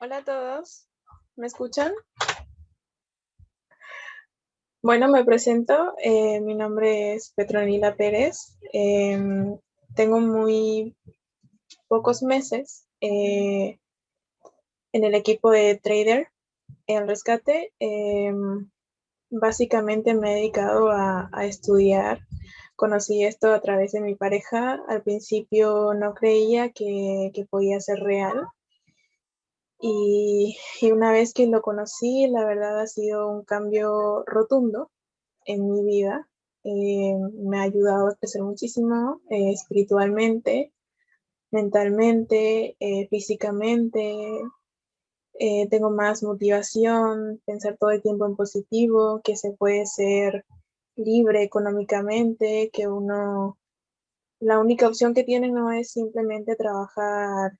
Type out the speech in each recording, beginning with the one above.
Hola a todos, ¿me escuchan? Bueno, me presento, mi nombre es Petronila Pérez, tengo muy pocos meses en el equipo de Trader en Rescate. Básicamente me he dedicado a estudiar, conocí esto a través de mi pareja. Al principio no creía que podía ser real. Y una vez que lo conocí, la verdad ha sido un cambio rotundo en mi vida. Me ha ayudado a crecer muchísimo espiritualmente, mentalmente, físicamente. Tengo más motivación, pensar todo el tiempo en positivo, que se puede ser libre económicamente, que la única opción que tiene no es simplemente trabajar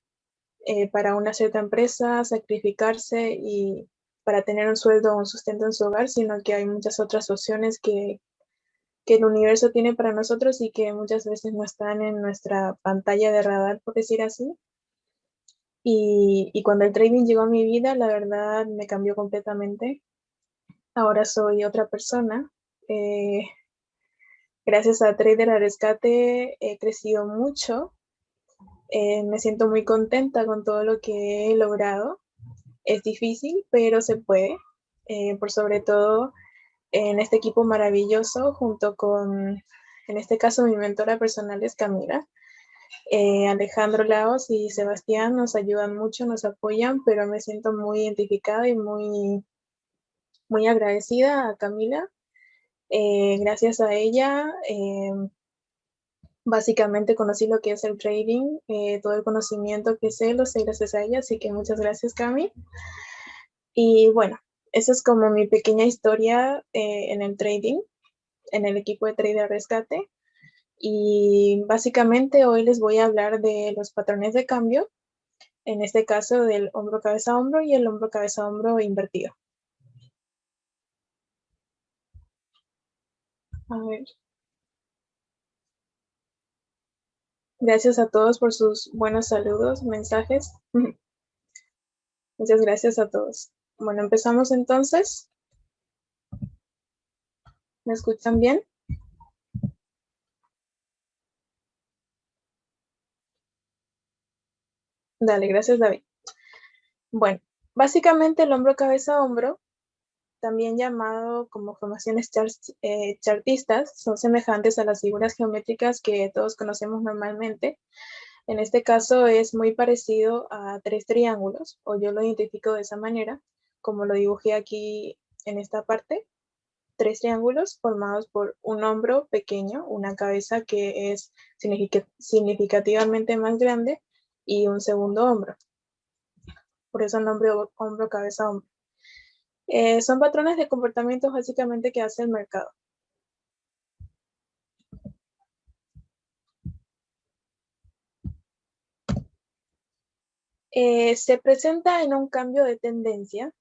para una cierta empresa, sacrificarse y para tener un sueldo o un sustento en su hogar, sino que hay muchas otras opciones que el universo tiene para nosotros y que muchas veces no están en nuestra pantalla de radar, por decir así. Y cuando el trading llegó a mi vida, la verdad me cambió completamente. Ahora soy otra persona. Eh, Gracias a Trader a Rescate he crecido mucho. Me siento muy contenta con todo lo que he logrado. Es difícil, pero se puede. Por sobre todo en este equipo maravilloso, junto con, en este caso, mi mentora personal es Camila. Alejandro Laos y Sebastián nos ayudan mucho, nos apoyan, pero me siento muy identificada y muy agradecida a Camila. Gracias a ella, básicamente conocí lo que es el trading, todo el conocimiento que sé, lo sé gracias a ella, así que muchas gracias, Cami. Y bueno, esa es como mi pequeña historia en el trading, en el equipo de Trader Rescate. Y básicamente hoy les voy a hablar de los patrones de cambio, en este caso del hombro cabeza hombro y el hombro cabeza hombro invertido. A ver. Gracias a todos por sus buenos saludos, mensajes. Muchas gracias a todos. Bueno, empezamos entonces. ¿Me escuchan bien? Dale, gracias, David. Bueno, básicamente el hombro cabeza hombro, también llamado como formaciones chartistas, son semejantes a las figuras geométricas que todos conocemos normalmente. En este caso es muy parecido a tres triángulos, o yo lo identifico de esa manera, como lo dibujé aquí en esta parte. Tres triángulos formados por un hombro pequeño, una cabeza que es significativamente más grande y un segundo hombro. Por eso el nombre hombro, cabeza, hombro. Son patrones de comportamiento básicamente que hace el mercado. Se presenta en un cambio de tendencia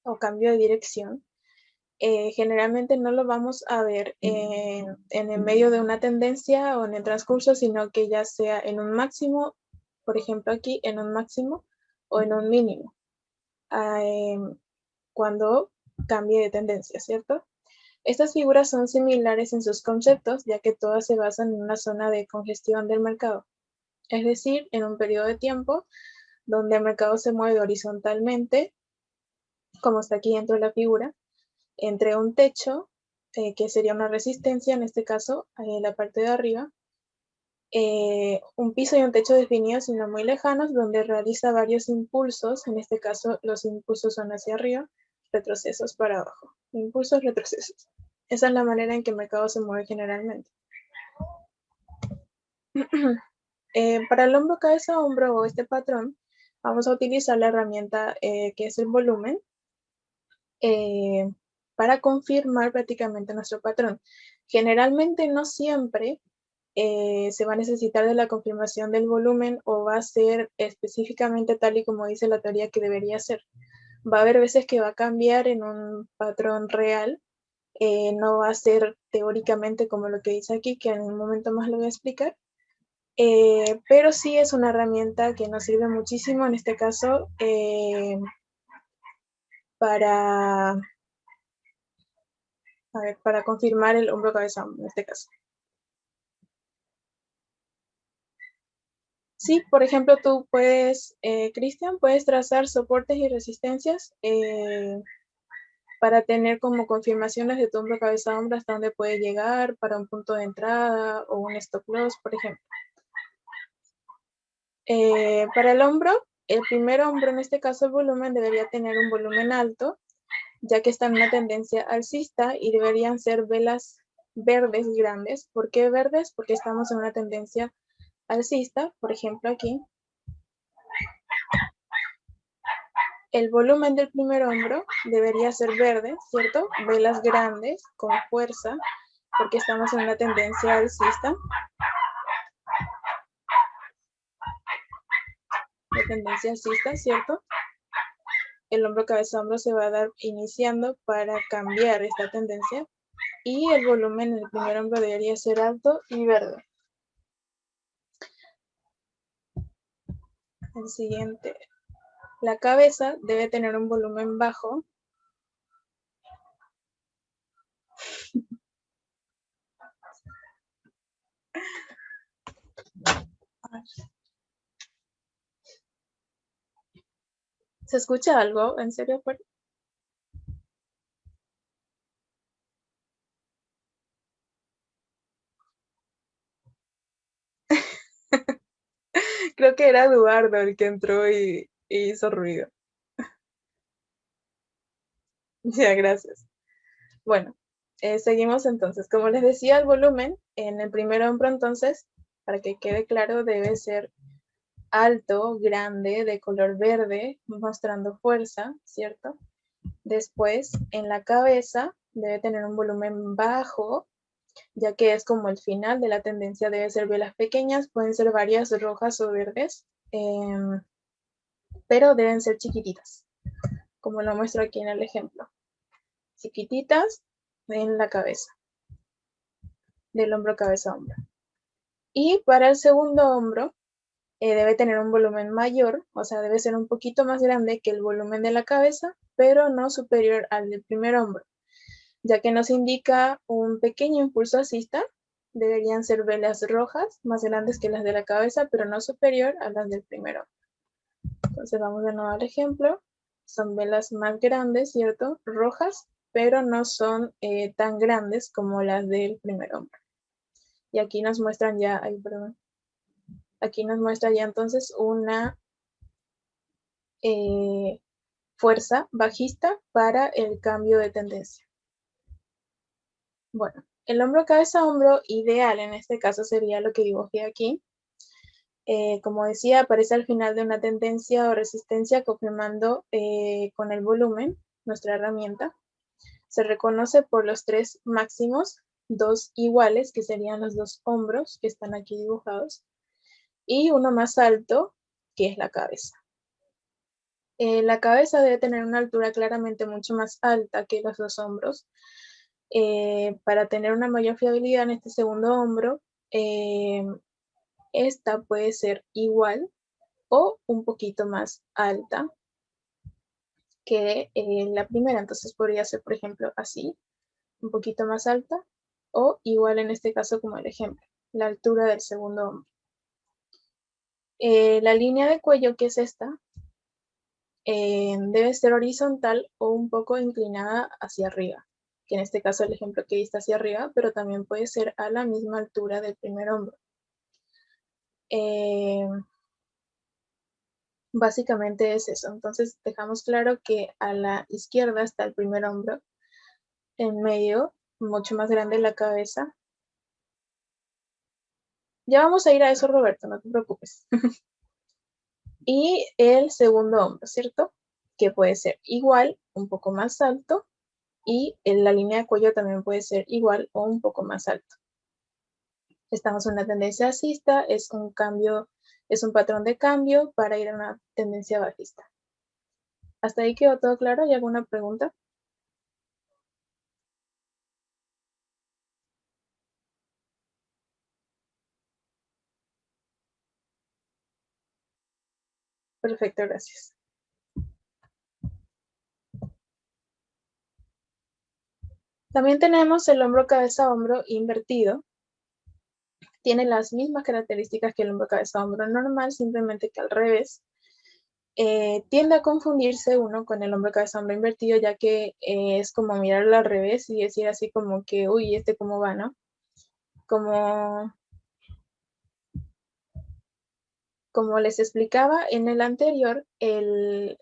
o cambio de dirección. Generalmente no lo vamos a ver en el medio de una tendencia o en el transcurso, sino que ya sea en un máximo, por ejemplo aquí, en un máximo o en un mínimo, cuando cambie de tendencia, ¿cierto? Estas figuras son similares en sus conceptos, ya que todas se basan en una zona de congestión del mercado, es decir, en un periodo de tiempo donde el mercado se mueve horizontalmente, como está aquí dentro de la figura, entre un techo, que sería una resistencia, en este caso, en la parte de arriba, un piso y un techo definidos y no muy lejanos, donde realiza varios impulsos, en este caso los impulsos son hacia arriba, retrocesos para abajo, impulsos, retrocesos. Esa es la manera en que el mercado se mueve generalmente. Para el hombro, cabeza, hombro o este patrón, vamos a utilizar la herramienta que es el volumen eh, para confirmar prácticamente nuestro patrón. Generalmente no siempre se va a necesitar de la confirmación del volumen o va a ser específicamente tal y como dice la teoría que debería ser. Va a haber veces que va a cambiar en un patrón real, no va a ser teóricamente como lo que dice aquí, que en un momento más lo voy a explicar, pero sí es una herramienta que nos sirve muchísimo en este caso para, para confirmar el hombro cabeza hombro en este caso. Sí, por ejemplo, tú puedes, Cristian, puedes trazar soportes y resistencias para tener como confirmaciones de tu hombro cabeza hombro hasta dónde puede llegar para un punto de entrada o un stop loss, por ejemplo. Para el primer hombro, en este caso el volumen, debería tener un volumen alto, ya que está en una tendencia alcista y deberían ser velas verdes grandes. ¿Por qué verdes? Porque estamos en una tendencia alcista, por ejemplo aquí. El volumen del primer hombro debería ser verde, ¿cierto? Velas grandes, con fuerza, porque estamos en una tendencia alcista. De tendencia alcista, ¿cierto? El hombro cabeza hombro se va a dar iniciando para cambiar esta tendencia y el volumen en el primer hombro debería ser alto y verde. El siguiente, la cabeza debe tener un volumen bajo. ¿Se escucha algo? ¿En serio? Creo que era Eduardo el que entró y hizo ruido. Ya, gracias. Bueno, seguimos entonces. Como les decía, el volumen en el primer hombro, entonces, para que quede claro, debe ser alto, grande, de color verde, mostrando fuerza, ¿cierto? Después, en la cabeza, debe tener un volumen bajo, ya que es como el final de la tendencia, debe ser velas pequeñas, pueden ser varias rojas o verdes, pero deben ser chiquititas, como lo muestro aquí en el ejemplo. Chiquititas en la cabeza, del hombro cabeza a hombro. Y para el segundo hombro, debe tener un volumen mayor, o sea, debe ser un poquito más grande que el volumen de la cabeza, pero no superior al del primer hombro, ya que nos indica un pequeño impulso alcista. Deberían ser velas rojas, más grandes que las de la cabeza, pero no superior a las del primer hombro. Entonces vamos de nuevo al ejemplo. Son velas más grandes, ¿cierto? Rojas, pero no son tan grandes como las del primer hombro. Y aquí nos muestran ya, ay, perdón, aquí nos muestra ya entonces una fuerza bajista para el cambio de tendencia. Bueno, el hombro cabeza hombro ideal en este caso sería lo que dibujé aquí. Como decía, aparece al final de una tendencia o resistencia confirmando con el volumen nuestra herramienta. Se reconoce por los tres máximos, dos iguales, que serían los dos hombros que están aquí dibujados, y uno más alto, que es la cabeza. La cabeza debe tener una altura claramente mucho más alta que los dos hombros. Para tener una mayor fiabilidad en este segundo hombro, esta puede ser igual o un poquito más alta que la primera. Entonces podría ser, por ejemplo, así, un poquito más alta, o igual en este caso como el ejemplo, la altura del segundo hombro. La línea de cuello, que es esta, debe ser horizontal o un poco inclinada hacia arriba, que en este caso el ejemplo que está hacia arriba, pero también puede ser a la misma altura del primer hombro. Básicamente es eso. Entonces dejamos claro que a la izquierda está el primer hombro, en medio, mucho más grande la cabeza. Ya vamos a ir a eso, Roberto, no te preocupes. Y el segundo hombro, ¿cierto? Que puede ser igual, un poco más alto, y en la línea de cuello también puede ser igual o un poco más alto. Estamos en una tendencia alcista, es un cambio, es un patrón de cambio para ir a una tendencia bajista. ¿Hasta ahí quedó todo claro? ¿Hay alguna pregunta? Perfecto, gracias. También tenemos el hombro cabeza hombro invertido. Tiene las mismas características que el hombro cabeza hombro normal, simplemente que al revés. Tiende a confundirse uno con el hombro cabeza hombro invertido, ya que es como mirarlo al revés y decir así como que, uy, ¿este cómo va, no? Como les explicaba en el anterior, el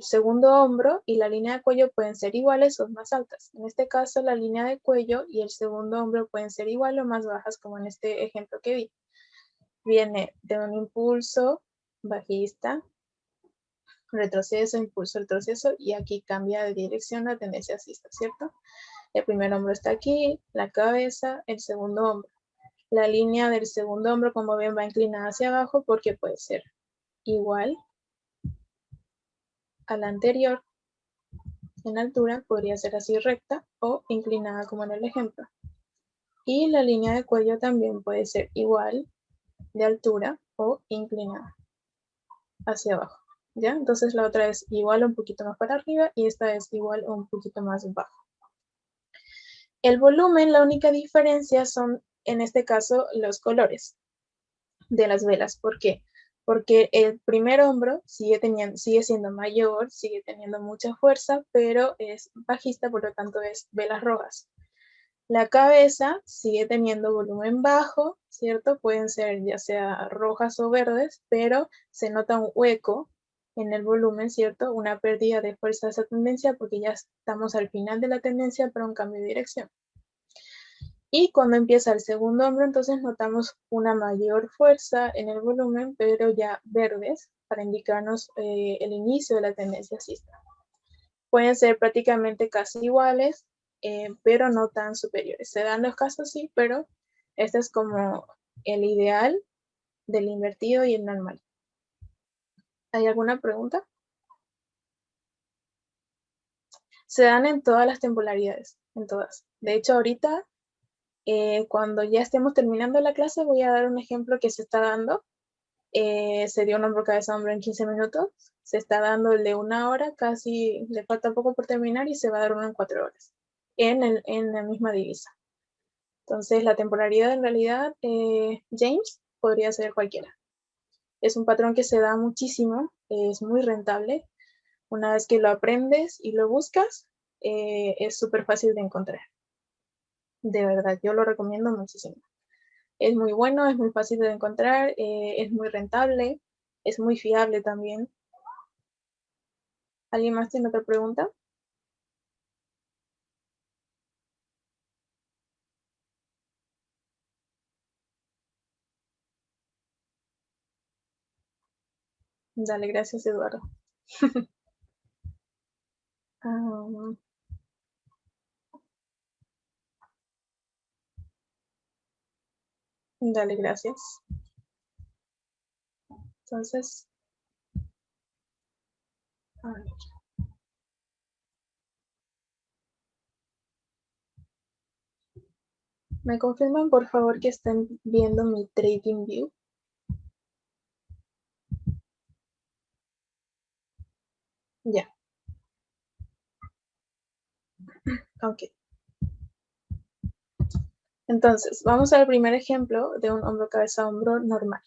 segundo hombro y la línea de cuello pueden ser iguales o más altas. En este caso, la línea de cuello y el segundo hombro pueden ser igual o más bajas, como en este ejemplo que vi. Viene de un impulso bajista, retroceso, impulso, retroceso, y aquí cambia de dirección la tendencia alcista, ¿cierto? El primer hombro está aquí, la cabeza, el segundo hombro. La línea del segundo hombro, como ven, va inclinada hacia abajo porque puede ser igual a la anterior en altura, podría ser así recta o inclinada como en el ejemplo. Y la línea de cuello también puede ser igual de altura o inclinada hacia abajo. ¿Ya? Entonces la otra es igual o un poquito más para arriba y esta es igual o un poquito más bajo. El volumen, la única diferencia son, en este caso, los colores de las velas. ¿Por qué? Porque el primer hombro sigue siendo mayor, sigue teniendo mucha fuerza, pero es bajista, por lo tanto es velas rojas. La cabeza sigue teniendo volumen bajo, ¿cierto? Pueden ser ya sea rojas o verdes, pero se nota un hueco en el volumen, ¿cierto? Una pérdida de fuerza de esa tendencia porque ya estamos al final de la tendencia para un cambio de dirección. Y cuando empieza el segundo hombro, entonces notamos una mayor fuerza en el volumen, pero ya verdes, para indicarnos el inicio de la tendencia alcista. Pueden ser prácticamente casi iguales, pero no tan superiores. Se dan los casos, sí, pero este es como el ideal del invertido y el normal. ¿Hay alguna pregunta? Se dan en todas las temporalidades, en todas. De hecho, ahorita, cuando ya estemos terminando la clase, voy a dar un ejemplo que se está dando. Se dio un hombro cabeza hombro en 15 minutos. Se está dando el de 1 hora, casi le falta poco por terminar y se va a dar uno en 4 horas en la misma divisa. Entonces, la temporalidad en realidad, James, podría ser cualquiera. Es un patrón que se da muchísimo, es muy rentable. Una vez que lo aprendes y lo buscas, es súper fácil de encontrar. De verdad, yo lo recomiendo muchísimo. Es muy bueno, es muy fácil de encontrar, es muy rentable, es muy fiable también. ¿Alguien más tiene otra pregunta? Dale, gracias, Eduardo. Um, dale, gracias. Entonces, a ver. ¿Me confirman, por favor, que estén viendo mi TradingView? Ya, ok. Entonces, vamos al primer ejemplo de un hombro cabeza hombro normal.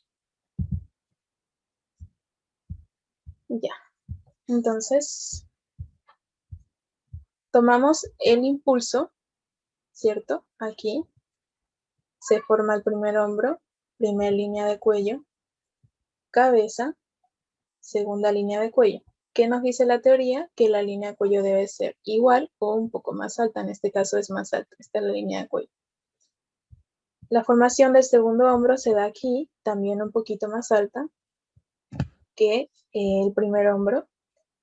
Ya, entonces, tomamos el impulso, ¿cierto? Aquí se forma el primer hombro, primera línea de cuello, cabeza, segunda línea de cuello. ¿Qué nos dice la teoría? Que la línea de cuello debe ser igual o un poco más alta. En este caso es más alta. Esta es la línea de cuello. La formación del segundo hombro se da aquí, también un poquito más alta que el primer hombro.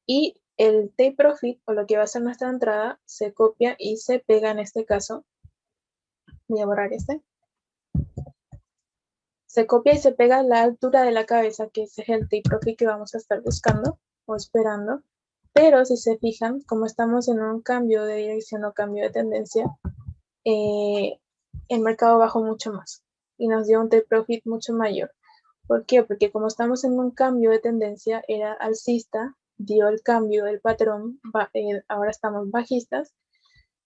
Y el take profit, o lo que va a ser nuestra entrada, se copia y se pega en este caso. Voy a borrar este. Se copia y se pega a la altura de la cabeza, que ese es el take profit que vamos a estar buscando o esperando. Pero si se fijan, como estamos en un cambio de dirección o cambio de tendencia, el mercado bajó mucho más y nos dio un take profit mucho mayor. ¿Por qué? Porque como estamos en un cambio de tendencia, era alcista, dio el cambio del patrón, ahora estamos bajistas.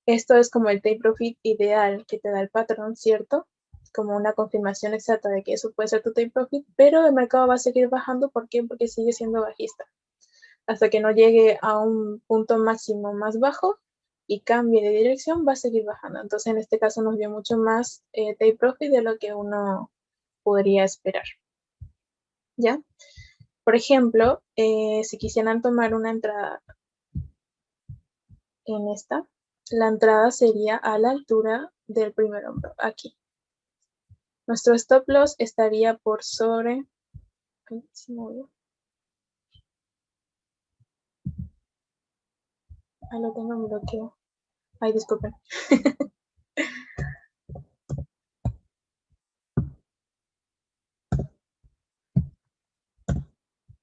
Esto es como el take profit ideal que te da el patrón, ¿cierto? Como una confirmación exacta de que eso puede ser tu take profit, pero el mercado va a seguir bajando. ¿Por qué? Porque sigue siendo bajista. Hasta que no llegue a un punto máximo más bajo y cambie de dirección, va a seguir bajando. Entonces, en este caso nos dio mucho más take profit de lo que uno podría esperar. ¿Ya? Por ejemplo, si quisieran tomar una entrada en esta, la entrada sería a la altura del primer hombro, aquí. Nuestro stop loss estaría por sobre... Ay, se movió. Ahí lo tengo en bloqueo. Ay, disculpen.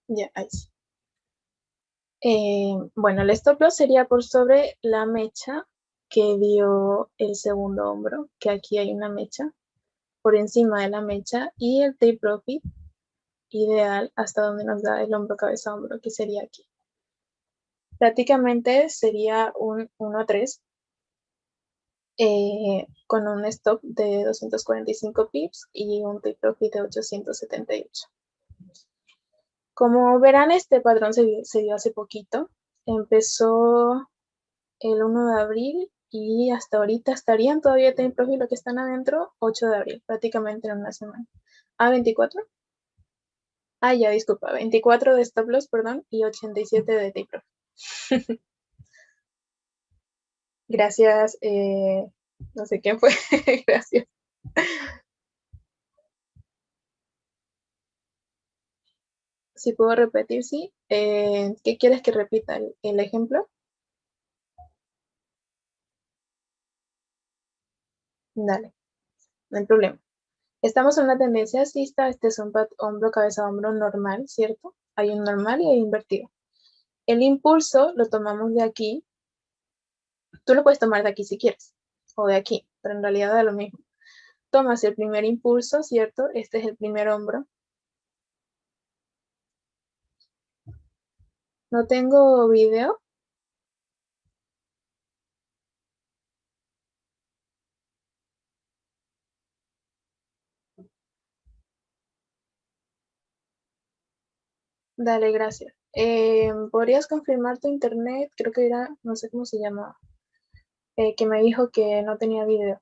Ya, ahí sí. Bueno, el stop loss sería por sobre la mecha que dio el segundo hombro, que aquí hay una mecha, por encima de la mecha, y el take profit ideal hasta donde nos da el hombro cabeza hombro, que sería aquí. Prácticamente sería un 1-3 con un stop de 245 pips y un take profit de 878. Como verán, este patrón se dio hace poquito. Empezó el 1 de abril y hasta ahorita estarían todavía take profit lo que están adentro, 8 de abril, prácticamente en una semana. ¿Ah, 24? Ah, ya, disculpa, 24 de stop loss, perdón, y 87 de take profit. Gracias, no sé quién fue, gracias. Si puedo repetir, sí. ¿Qué quieres que repita el ejemplo? Dale, no hay problema. Estamos en una tendencia alcista, este es un hombro, cabeza, hombro normal, ¿cierto? Hay un normal y hay invertido. El impulso lo tomamos de aquí. Tú lo puedes tomar de aquí si quieres, o de aquí, pero en realidad da lo mismo. Tomas el primer impulso, ¿cierto? Este es el primer hombro. No tengo video. Dale, gracias. ¿Podrías confirmar tu internet? Creo que era, no sé cómo se llama, que me dijo que no tenía video.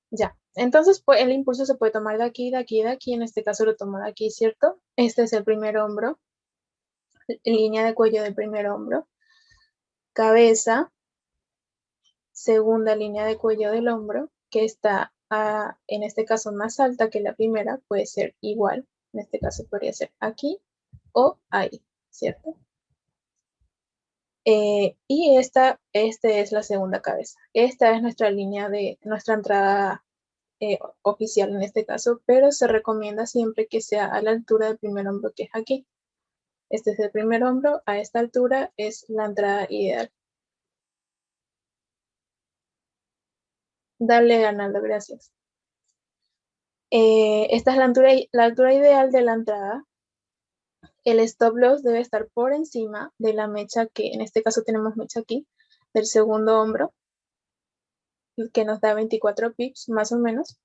Ya. Entonces, pues, el impulso se puede tomar de aquí, de aquí, de aquí. En este caso lo tomo de aquí, ¿cierto? Este es el primer hombro, línea de cuello del primer hombro. Cabeza, segunda línea de cuello del hombro, que está en este caso más alta que la primera, puede ser igual. En este caso podría ser aquí o ahí, ¿cierto? Y esta es la segunda cabeza. Esta es nuestra línea de nuestra entrada oficial en este caso, pero se recomienda siempre que sea a la altura del primer hombro, que es aquí. Este es el primer hombro, a esta altura es la entrada ideal. Dale, Arnaldo, gracias. Esta es la altura ideal de la entrada. El stop loss debe estar por encima de la mecha, que en este caso tenemos mecha aquí, del segundo hombro, que nos da 24 pips más o menos.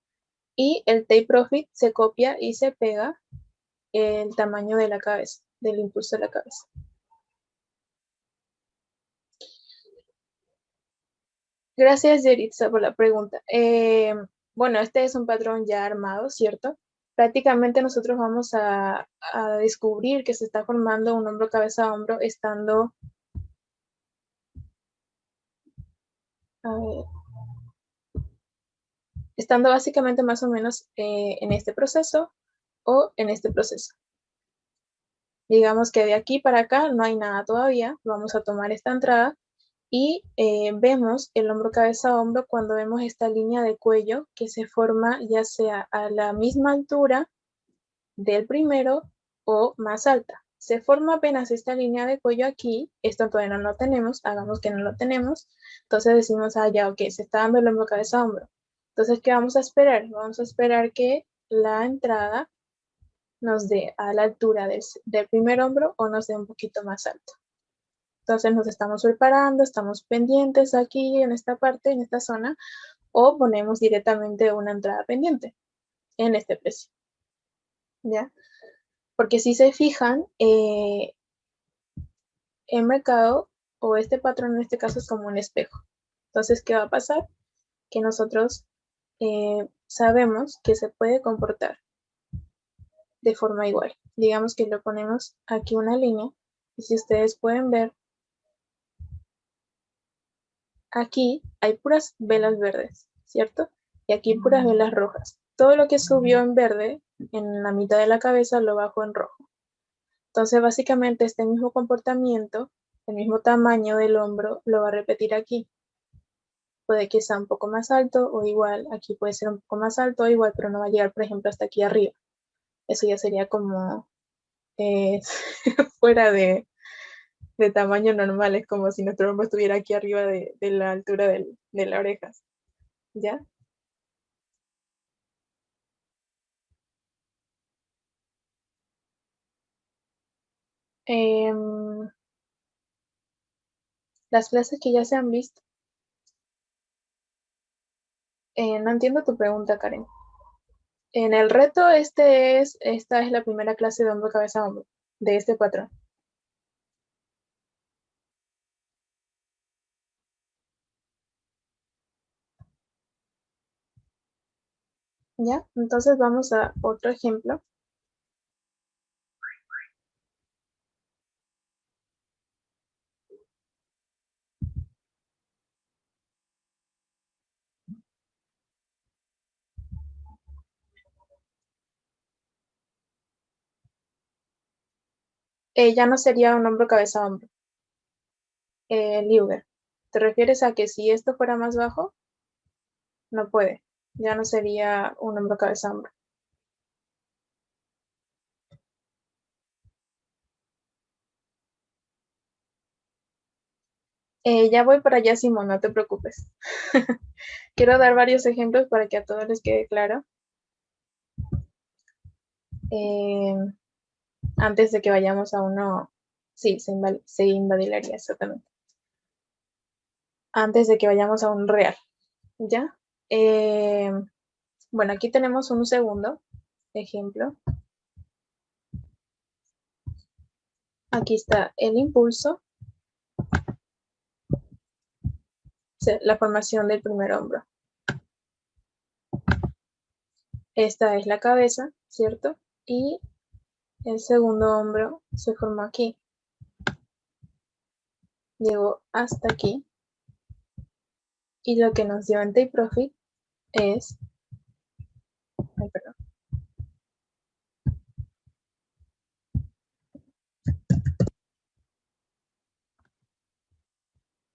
Y el take profit se copia y se pega el tamaño de la cabeza, del impulso de la cabeza. Gracias, Yeritza, por la pregunta. Bueno, este es un patrón ya armado, ¿cierto? Prácticamente nosotros vamos a descubrir que se está formando un hombro, cabeza, hombro, a ver, estando básicamente más o menos en este proceso o en este proceso. Digamos que de aquí para acá no hay nada todavía. Vamos a tomar esta entrada y vemos el hombro, cabeza, hombro cuando vemos esta línea de cuello que se forma ya sea a la misma altura del primero o más alta. Se forma apenas esta línea de cuello aquí, esto todavía no lo tenemos, hagamos que no lo tenemos, entonces decimos, ah, ya, ok, se está dando el hombro, cabeza, hombro. Entonces, ¿qué vamos a esperar? Vamos a esperar que la entrada nos dé a la altura del primer hombro o nos dé un poquito más alto. Entonces nos estamos preparando, estamos pendientes aquí en esta parte, en esta zona, o ponemos directamente una entrada pendiente en este precio, ¿ya? Porque si se fijan, el mercado o este patrón en este caso es como un espejo. Entonces, ¿qué va a pasar? Que nosotros sabemos que se puede comportar de forma igual. Digamos que lo ponemos aquí una línea y si ustedes pueden ver, aquí hay puras velas verdes, ¿cierto? Y aquí puras velas rojas. Todo lo que subió en verde en la mitad de la cabeza lo bajó en rojo. Entonces, básicamente este mismo comportamiento, el mismo tamaño del hombro, lo va a repetir aquí. Puede que sea un poco más alto o igual, aquí puede ser un poco más alto o igual, pero no va a llegar, por ejemplo, hasta aquí arriba. Eso ya sería como fuera de tamaño normal, es como si nuestro hombro estuviera aquí arriba de la altura de las orejas, ¿ya? Em, las clases que ya se han visto, no entiendo tu pregunta, Karen. En el reto, esta es la primera clase de hombro, cabeza, hombro, de este patrón. ¿Ya? Entonces vamos a otro ejemplo. Ya no sería un hombro, cabeza, hombro. Liuger. ¿Te refieres a que si esto fuera más bajo? No puede. Ya no sería un hombro, cabeza, hombro. Ya voy para allá, Simón, no te preocupes. Quiero dar varios ejemplos para que a todos les quede claro. Eh, antes de que vayamos a uno, sí, se invadilaría exactamente. Antes de que vayamos a un real, ¿ya? Eh, bueno, aquí tenemos un segundo ejemplo. Aquí está el impulso, la formación del primer hombro. Esta es la cabeza, ¿cierto? Y el segundo hombro se formó aquí. Llegó hasta aquí. Y lo que nos dio en Take Profit es... Ay, perdón.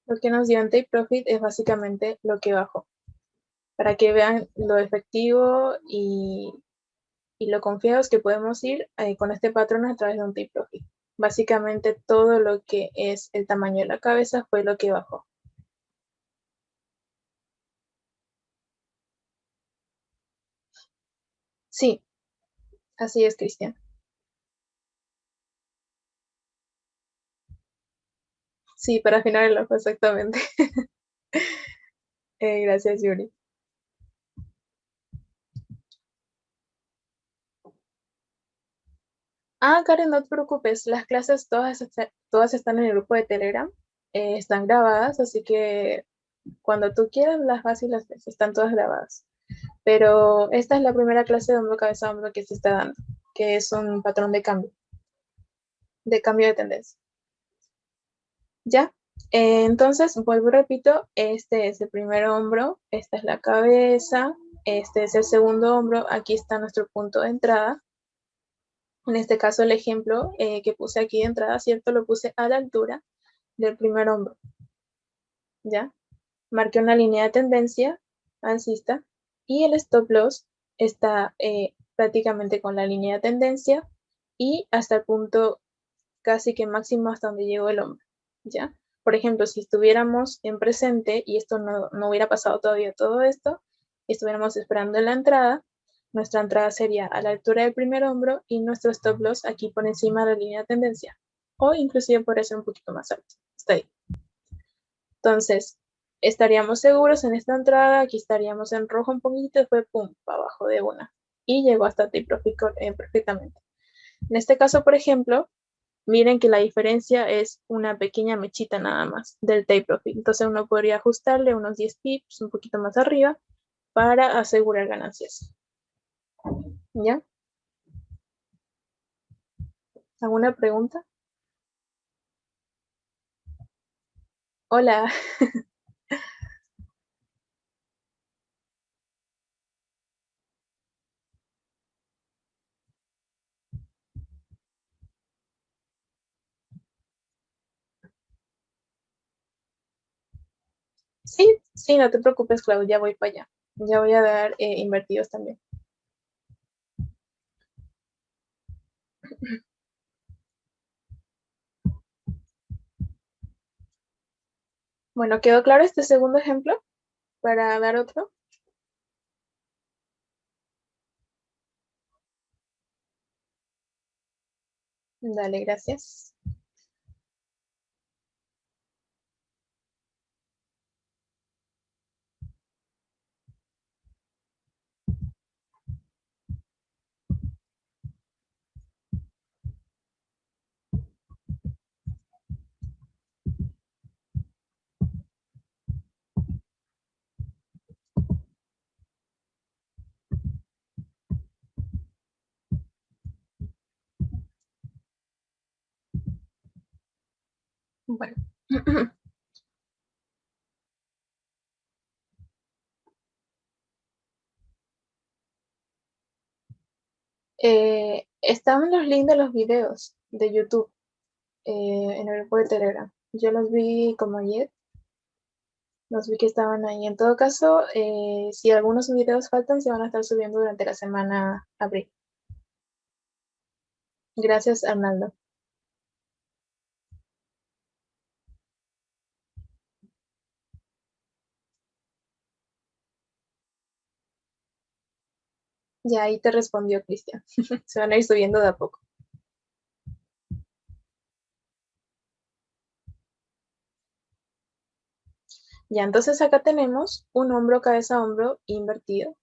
Lo que nos dio en Take Profit es básicamente lo que bajó. Para que vean lo efectivo y lo confiados que podemos ir con este patrón a través de un Take Profit. Básicamente todo lo que es el tamaño de la cabeza fue lo que bajó. Sí, así es, Cristian. Sí, para afinar el ojo, exactamente. Gracias, Yuri. Karen, no te preocupes, las clases todas están en el grupo de Telegram, están grabadas, así que cuando tú quieras las vas y las ves, están todas grabadas. Pero esta es la primera clase de hombro, cabeza, hombro que se está dando, que es un patrón de cambio de tendencia. ¿Ya? Entonces, vuelvo y repito, este es el primer hombro, esta es la cabeza, este es el segundo hombro, aquí está nuestro punto de entrada. En este caso, el ejemplo que puse aquí de entrada, ¿cierto? Lo puse a la altura del primer hombro, ¿ya? Marqué una línea de tendencia alcista y el stop loss está prácticamente con la línea de tendencia y hasta el punto casi que máximo hasta donde llegó el hombro, ¿ya? Por ejemplo, si estuviéramos en presente y esto no hubiera pasado todavía todo esto, y estuviéramos esperando en la entrada, nuestra entrada sería a la altura del primer hombro y nuestro stop loss aquí por encima de la línea de tendencia. O inclusive podría ser un poquito más alto. Está ahí. Entonces, estaríamos seguros en esta entrada, aquí estaríamos en rojo un poquito y fue pum, para abajo de una. Y llegó hasta take profit perfectamente. En este caso, por ejemplo, miren que la diferencia es una pequeña mechita nada más del take profit. Entonces uno podría ajustarle unos 10 pips un poquito más arriba para asegurar ganancias. ¿Ya? ¿Alguna pregunta? Hola. Sí, sí, no te preocupes, Claudia, ya voy para allá. Ya voy a dar invertidos también. Bueno, ¿quedó claro este segundo ejemplo para dar otro? Dale, gracias. Bueno. Estaban los links de los videos de YouTube en el grupo de Telegram. Yo los vi como ayer, los vi que estaban ahí. En todo caso, si algunos videos faltan, se van a estar subiendo durante la semana abril. Gracias, Arnaldo. Ya ahí te respondió Cristian. Se van a ir subiendo de a poco. Ya, entonces acá tenemos un hombro, cabeza, hombro invertido,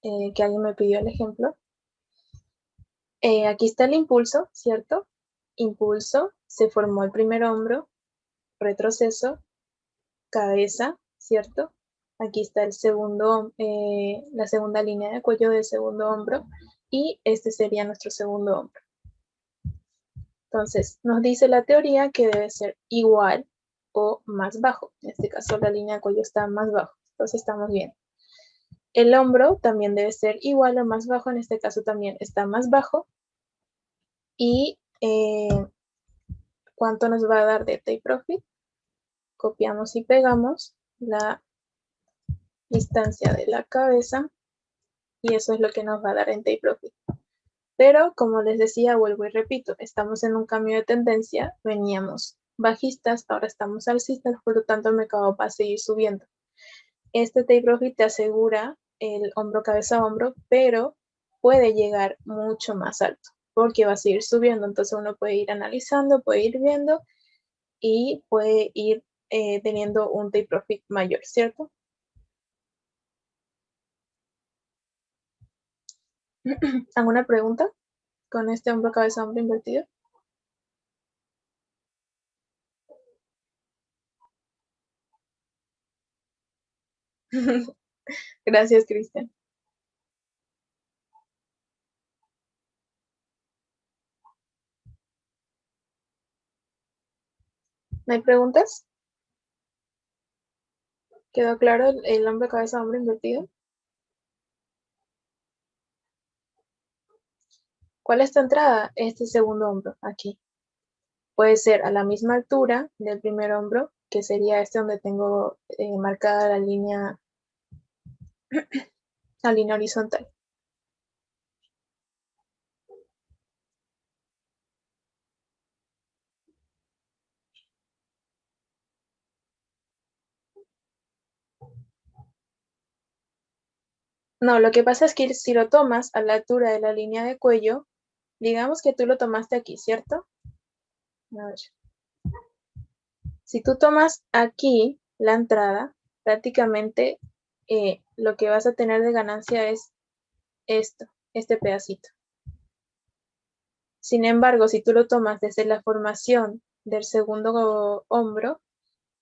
que alguien me pidió el ejemplo. Aquí está el impulso, ¿cierto? Impulso, se formó el primer hombro, retroceso, cabeza, ¿cierto? Aquí está el segundo, la segunda línea de cuello del segundo hombro y este sería nuestro segundo hombro. Entonces, nos dice la teoría que debe ser igual o más bajo. En este caso, la línea de cuello está más bajo. Entonces, estamos bien. El hombro también debe ser igual o más bajo. En este caso, también está más bajo. Y ¿cuánto nos va a dar de take profit? Copiamos y pegamos la distancia de la cabeza y eso es lo que nos va a dar en take profit. Pero como les decía, vuelvo y repito, estamos en un cambio de tendencia, veníamos bajistas, ahora estamos alcistas, por lo tanto el mercado va a seguir subiendo. Este take profit te asegura el hombro, cabeza, hombro, pero puede llegar mucho más alto porque va a seguir subiendo. Entonces uno puede ir analizando, puede ir viendo y puede ir teniendo un take profit mayor, ¿cierto? ¿Alguna pregunta con este hombro, cabeza, hombro invertido? Gracias, Cristian. ¿No hay preguntas? ¿Quedó claro el hombro, cabeza, hombro invertido? ¿Cuál es tu entrada? Este segundo hombro, aquí. Puede ser a la misma altura del primer hombro, que sería este donde tengo marcada la línea horizontal. No, lo que pasa es que si lo tomas a la altura de la línea de cuello, digamos que tú lo tomaste aquí, ¿cierto? A ver. Si tú tomas aquí la entrada, prácticamente lo que vas a tener de ganancia es esto, este pedacito. Sin embargo, si tú lo tomas desde la formación del segundo hombro,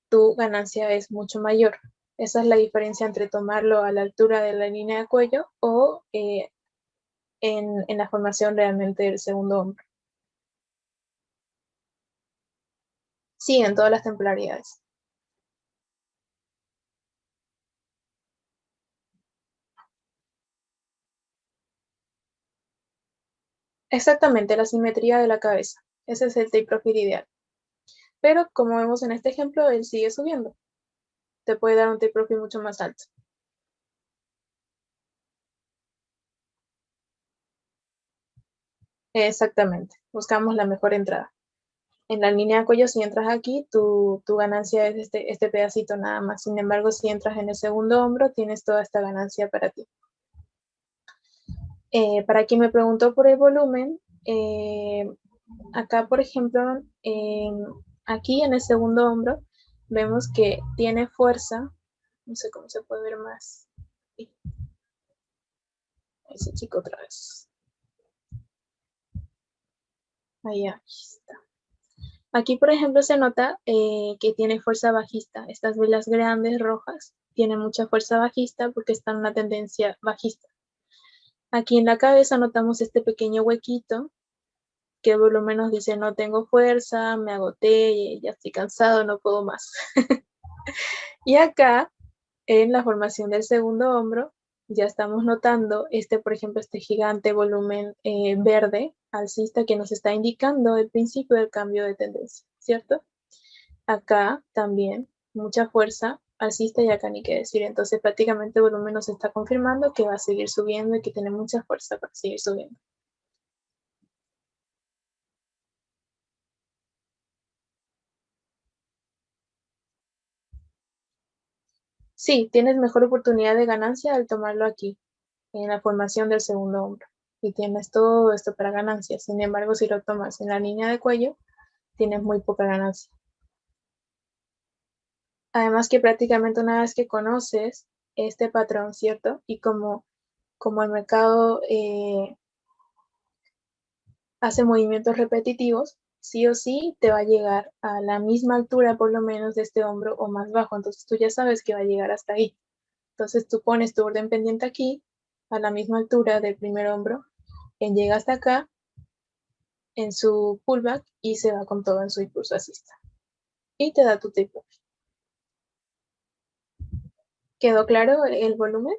tu ganancia es mucho mayor. Esa es la diferencia entre tomarlo a la altura de la línea de cuello o en la formación realmente del segundo hombro. Sí, en todas las temporalidades. Exactamente, la simetría de la cabeza. Ese es el tape profile ideal. Pero como vemos en este ejemplo, él sigue subiendo. Te puede dar un tape profile mucho más alto. Exactamente, buscamos la mejor entrada. En la línea de cuello, si entras aquí, tu ganancia es este pedacito nada más. Sin embargo, si entras en el segundo hombro, tienes toda esta ganancia para ti. Para quien me preguntó por el volumen, acá, por ejemplo, aquí en el segundo hombro, vemos que tiene fuerza. No sé cómo se puede ver más. Ese chico otra vez. Ahí está. Aquí, por ejemplo, se nota que tiene fuerza bajista. Estas velas grandes rojas tienen mucha fuerza bajista porque están en una tendencia bajista. Aquí en la cabeza notamos este pequeño huequito que por lo menos dice no tengo fuerza, me agoté, ya estoy cansado, no puedo más. Y acá, en la formación del segundo hombro, ya estamos notando por ejemplo, este gigante volumen verde alcista que nos está indicando el principio del cambio de tendencia, ¿cierto? Acá también mucha fuerza alcista y acá ni qué decir. Entonces prácticamente el volumen nos está confirmando que va a seguir subiendo y que tiene mucha fuerza para seguir subiendo. Sí, tienes mejor oportunidad de ganancia al tomarlo aquí, en la formación del segundo hombro. Y tienes todo esto para ganancia. Sin embargo, si lo tomas en la línea de cuello, tienes muy poca ganancia. Además que prácticamente una vez que conoces este patrón, ¿cierto? Y como el mercado hace movimientos repetitivos, sí o sí te va a llegar a la misma altura por lo menos de este hombro o más bajo. Entonces tú ya sabes que va a llegar hasta ahí. Entonces tú pones tu orden pendiente aquí, a la misma altura del primer hombro, él llega hasta acá en su pullback y se va con todo en su impulso alcista. Y te da tu take profit. ¿Quedó claro el volumen?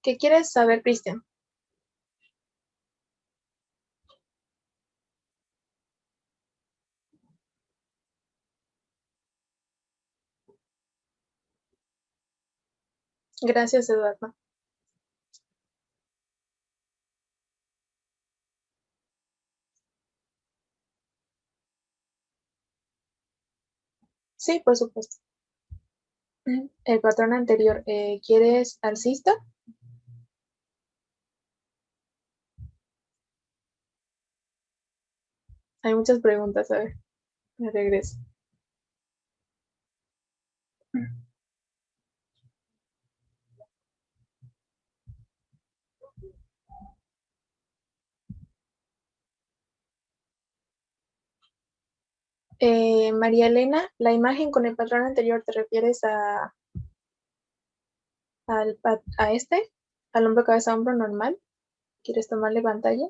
¿Qué quieres saber, Cristian? Gracias, Eduardo. Sí, por supuesto. El patrón anterior, ¿quieres alcista? Hay muchas preguntas, a ver, me regreso. María Elena, la imagen con el patrón anterior, ¿te refieres a este? ¿Al hombro, cabeza, hombro normal? ¿Quieres tomarle pantalla?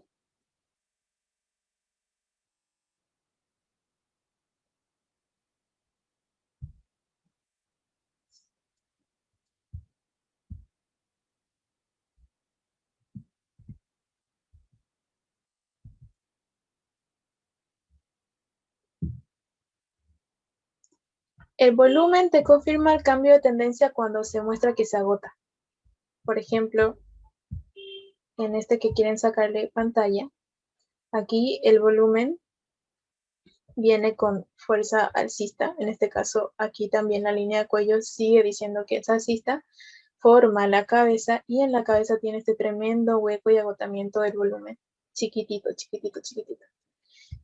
El volumen te confirma el cambio de tendencia cuando se muestra que se agota. Por ejemplo, en este que quieren sacarle pantalla, Aquí el volumen viene con fuerza alcista. En este caso, aquí también la línea de cuello sigue diciendo que es alcista. Forma la cabeza y en la cabeza tiene este tremendo hueco y agotamiento del volumen. Chiquitito, chiquitito, chiquitito.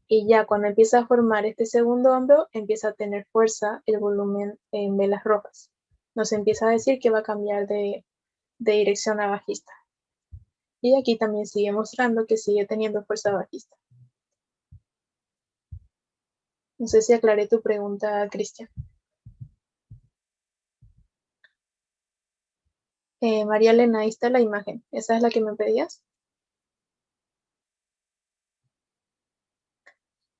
Y ya cuando empieza a formar este segundo hombro, empieza a tener fuerza el volumen en velas rojas. Nos empieza a decir que va a cambiar de dirección a bajista. Y aquí también sigue mostrando que sigue teniendo fuerza bajista. No sé si aclaré tu pregunta, Cristian. María Elena, ahí está la imagen. ¿Esa es la que me pedías?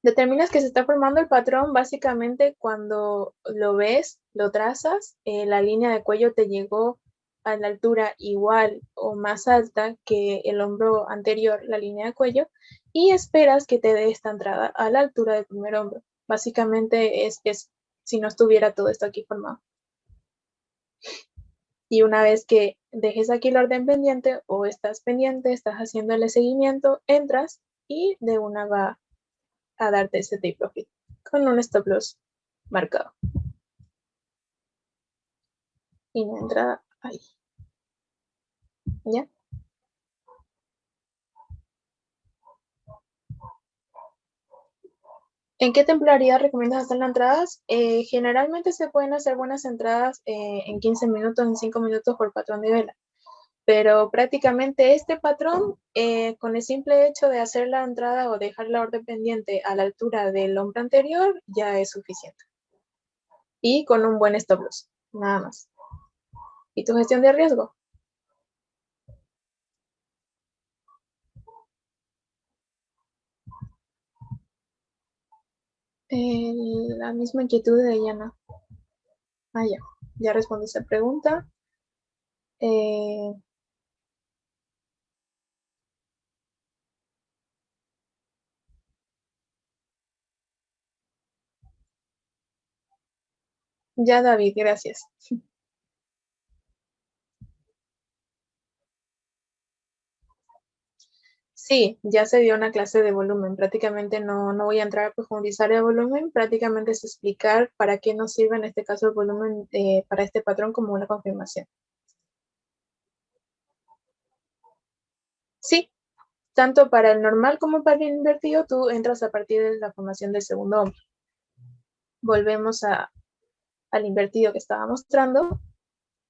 Determinas que se está formando el patrón básicamente cuando lo ves, lo trazas, la línea de cuello te llegó a la altura igual o más alta que el hombro anterior, la línea de cuello, y esperas que te dé esta entrada a la altura del primer hombro. Básicamente es si no estuviera todo esto aquí formado. Y una vez que dejes aquí el orden pendiente o estás pendiente, estás haciéndole seguimiento, entras y de una va a darte ese take profit con un stop loss marcado. Y la entrada ahí. ¿Ya? ¿En qué temporalidad recomiendas hacer las entradas? Generalmente se pueden hacer buenas entradas en 15 minutos, en 5 minutos por patrón de vela. Pero prácticamente este patrón, con el simple hecho de hacer la entrada o dejar la orden pendiente a la altura del hombro anterior, ya es suficiente. Y con un buen stop loss, nada más. ¿Y tu gestión de riesgo? La misma inquietud de Diana. Ah, ya respondí esa pregunta. Eh, ya, David, gracias. Sí, ya se dio una clase de volumen. Prácticamente no voy a entrar a profundizar el volumen. Prácticamente es explicar para qué nos sirve en este caso el volumen para este patrón como una confirmación. Sí, tanto para el normal como para el invertido, tú entras a partir de la formación del segundo hombro. Volvemos al invertido que estaba mostrando.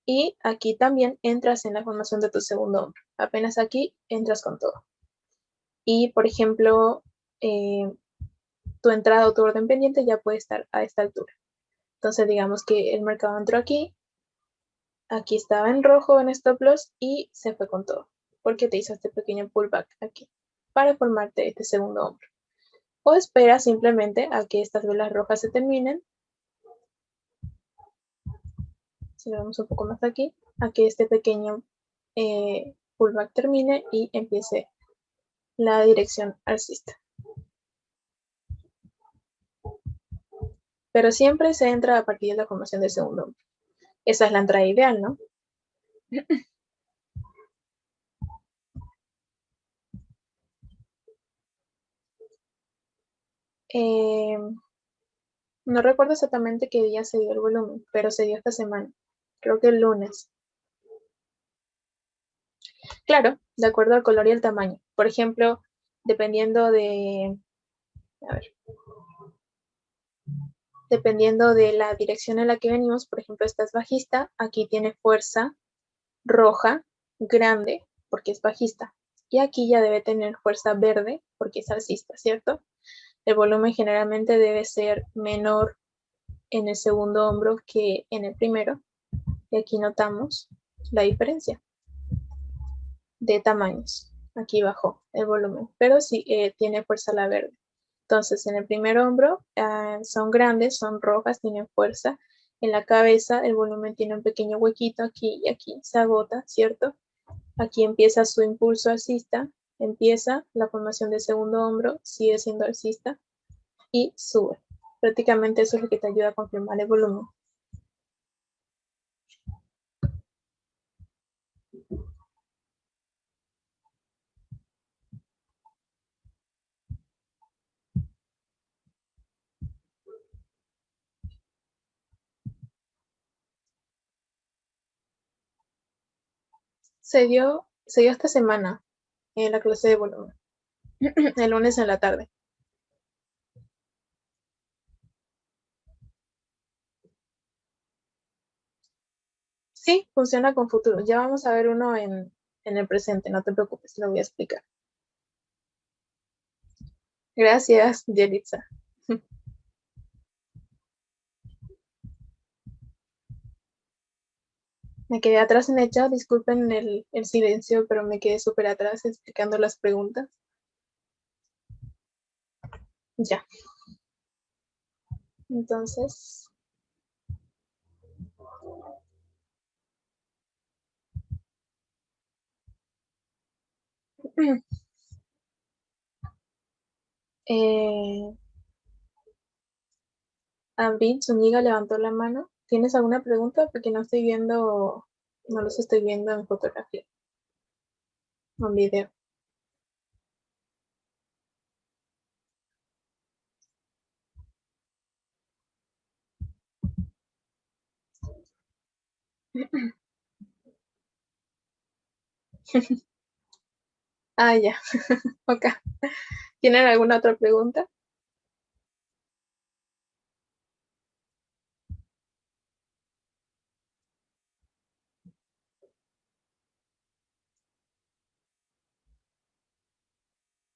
Y aquí también entras en la formación de tu segundo hombro. Apenas aquí entras con todo. Y, por ejemplo, tu entrada o tu orden pendiente ya puede estar a esta altura. Entonces, digamos que el mercado entró aquí estaba en rojo en stop loss y se fue con todo, porque te hizo este pequeño pullback aquí para formarte este segundo hombro. O espera simplemente a que estas velas rojas se terminen. Si lo vemos un poco más aquí, a que este pequeño pullback termine y empiece la dirección alcista. Pero siempre se entra a partir de la formación del segundo hombro. Esa es la entrada ideal, ¿no? Eh, no recuerdo exactamente qué día se dio el volumen, pero se dio esta semana. Creo que el lunes. Claro, de acuerdo al color y el tamaño. Por ejemplo, dependiendo de, a ver, dependiendo de la dirección en la que venimos, por ejemplo, esta es bajista, aquí tiene fuerza roja, grande, porque es bajista. Y aquí ya debe tener fuerza verde, porque es alcista, ¿cierto? El volumen generalmente debe ser menor en el segundo hombro que en el primero. Y aquí notamos la diferencia de tamaños. Aquí bajó el volumen, pero sí tiene fuerza la verde. Entonces, en el primer hombro son grandes, son rojas, tienen fuerza. En la cabeza el volumen tiene un pequeño huequito aquí y aquí se agota, ¿cierto? Aquí empieza su impulso alcista, empieza la formación del segundo hombro, sigue siendo alcista y sube. Prácticamente eso es lo que te ayuda a confirmar el volumen. Se dio esta semana en la clase de volumen, el lunes en la tarde. Sí, funciona con futuro. Ya vamos a ver uno en el presente, no te preocupes, lo voy a explicar. Gracias, Yelitza. Me quedé atrás en el chat, disculpen el silencio, pero me quedé súper atrás explicando las preguntas. Ya. Entonces, eh, Ambrin Zúñiga levantó la mano. ¿Tienes alguna pregunta? Porque no estoy viendo, no los estoy viendo en fotografía o en video. Ah, ya. Ok. ¿Tienen alguna otra pregunta?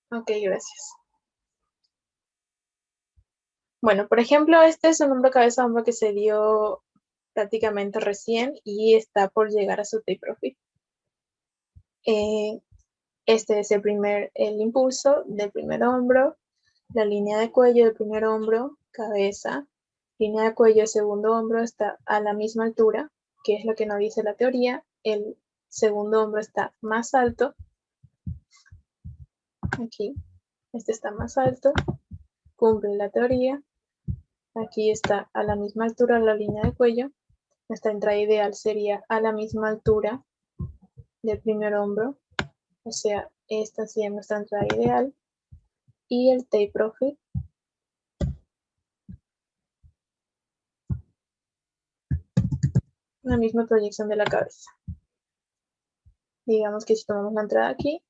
Ok, gracias. Bueno, por ejemplo, este es un hombro cabeza hombro que se dio prácticamente recién y está por llegar a su tape profit. Este es el impulso del primer hombro, la línea de cuello del primer hombro, cabeza, línea de cuello del segundo hombro está a la misma altura, que es lo que nos dice la teoría. El segundo hombro está más alto, aquí, este está más alto, cumple la teoría. Aquí está a la misma altura la línea de cuello. Nuestra entrada ideal sería a la misma altura del primer hombro, o sea, esta sería nuestra entrada ideal. Y el tape profit, la misma proyección de la cabeza. Digamos que si tomamos la entrada aquí,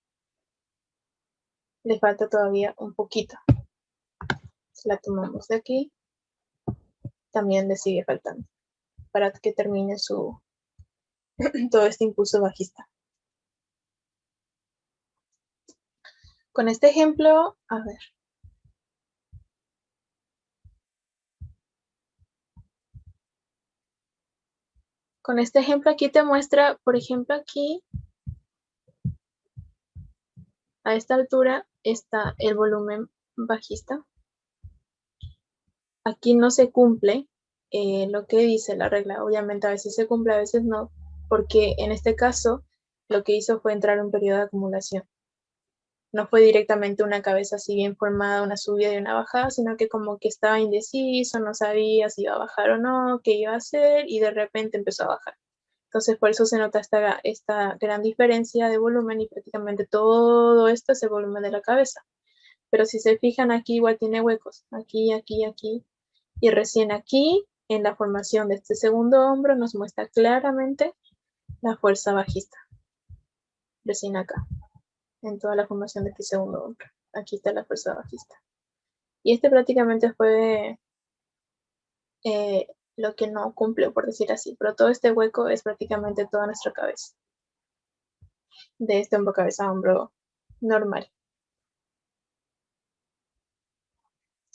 le falta todavía un poquito. Si la tomamos de aquí, también le sigue faltando para que termine todo este impulso bajista. Con este ejemplo, a ver. Con este ejemplo aquí te muestra, por ejemplo, aquí, a esta altura, está el volumen bajista. Aquí no se cumple lo que dice la regla. Obviamente a veces se cumple, a veces no, porque en este caso lo que hizo fue entrar en un periodo de acumulación. No fue directamente una cabeza así bien formada, una subida y una bajada, sino que como que estaba indeciso, no sabía si iba a bajar o no, qué iba a hacer, y de repente empezó a bajar. Entonces por eso se nota esta gran diferencia de volumen y prácticamente todo esto es el volumen de la cabeza. Pero si se fijan aquí igual tiene huecos, aquí, aquí, aquí, y recién aquí, en la formación de este segundo hombro, nos muestra claramente la fuerza bajista. Recién acá, en toda la formación de este segundo hombro. Aquí está la fuerza bajista. Y este prácticamente fue lo que no cumplió, por decir así. Pero todo este hueco es prácticamente toda nuestra cabeza. De este hombro cabeza a hombro normal.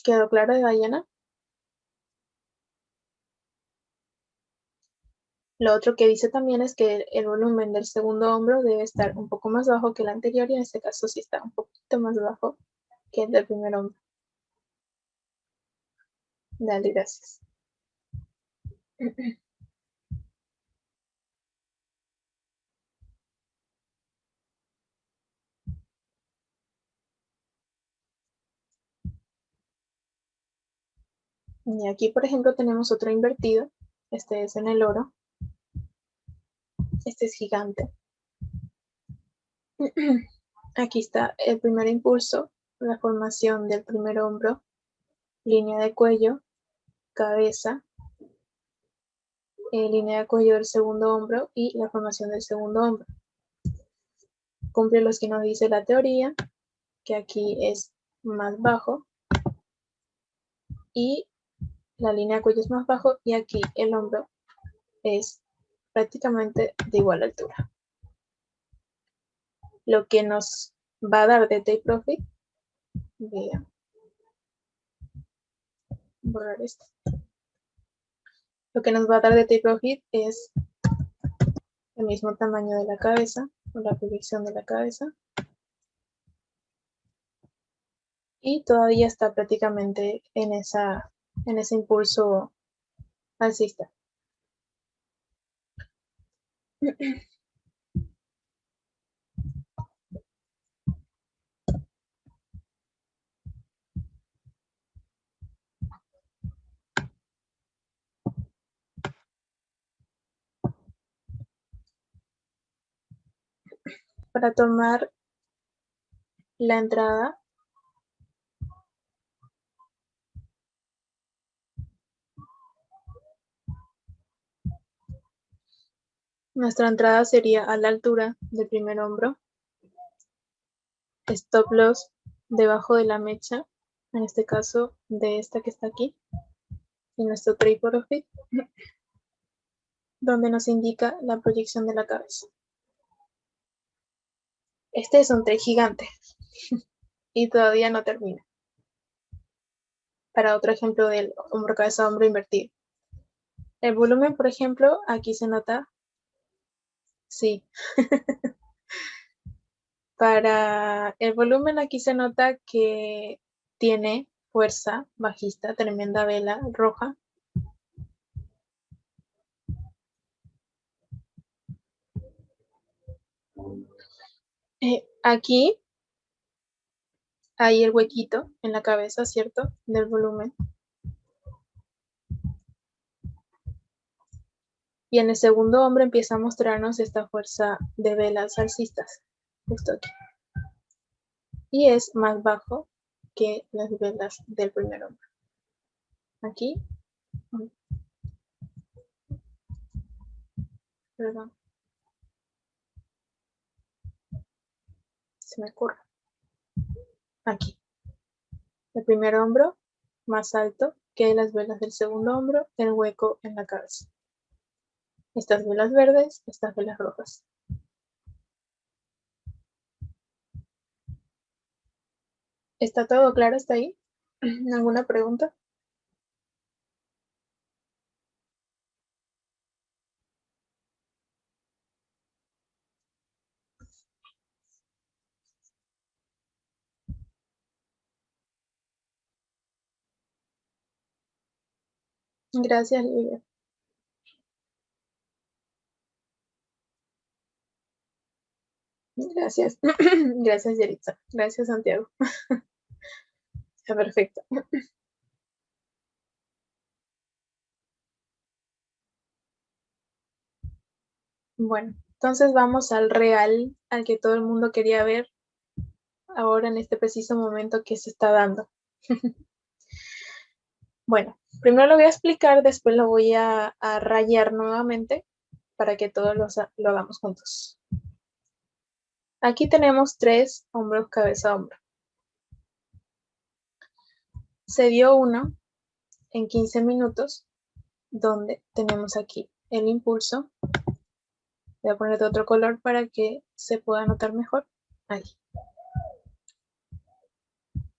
¿Quedó claro de ballena? Lo otro que dice también es que el volumen del segundo hombro debe estar un poco más bajo que el anterior y en este caso sí está un poquito más bajo que el del primer hombro. Dale, gracias. Y aquí, por ejemplo, tenemos otro invertido. Este es en el oro. Este es gigante. Aquí está el primer impulso, la formación del primer hombro, línea de cuello, cabeza, línea de cuello del segundo hombro y la formación del segundo hombro. cumple los que nos dice la teoría, que aquí es más bajo y la línea de cuello es más bajo y aquí el hombro es prácticamente de igual altura. Lo que nos va a dar de take profit, voy a borrar esto. Lo que nos va a dar de take profit es el mismo tamaño de la cabeza, o la proyección de la cabeza. Y todavía está prácticamente en ese impulso alcista. Para tomar la entrada, nuestra entrada sería a la altura del primer hombro, stop loss debajo de la mecha, en este caso de esta que está aquí, y nuestro take profit, donde nos indica la proyección de la cabeza. Este es un trade gigante y todavía no termina. Para otro ejemplo del hombro cabeza hombro invertido. El volumen, por ejemplo, aquí se nota, sí. Para el volumen aquí se nota que tiene fuerza bajista, tremenda vela roja. Aquí hay el huequito en la cabeza, ¿cierto? Del volumen. Y en el segundo hombro empieza a mostrarnos esta fuerza de velas alcistas, justo aquí. Y es más bajo que las velas del primer hombro. Aquí. Perdón. Se me ocurre. Aquí. El primer hombro más alto que las velas del segundo hombro, el hueco en la cabeza. Estas velas verdes, estas velas rojas. ¿Está todo claro hasta ahí? ¿Alguna pregunta? Gracias, Lidia. Gracias. Gracias, Yeritza. Gracias, Santiago. Está perfecto. Bueno, entonces vamos al real, al que todo el mundo quería ver ahora en este preciso momento que se está dando. Bueno, primero lo voy a explicar, después lo voy a rayar nuevamente para que todos lo hagamos juntos. Aquí tenemos 3 hombros, cabeza, hombro. Se dio uno en 15 minutos, donde tenemos aquí el impulso. Voy a poner de otro color para que se pueda notar mejor. Ahí.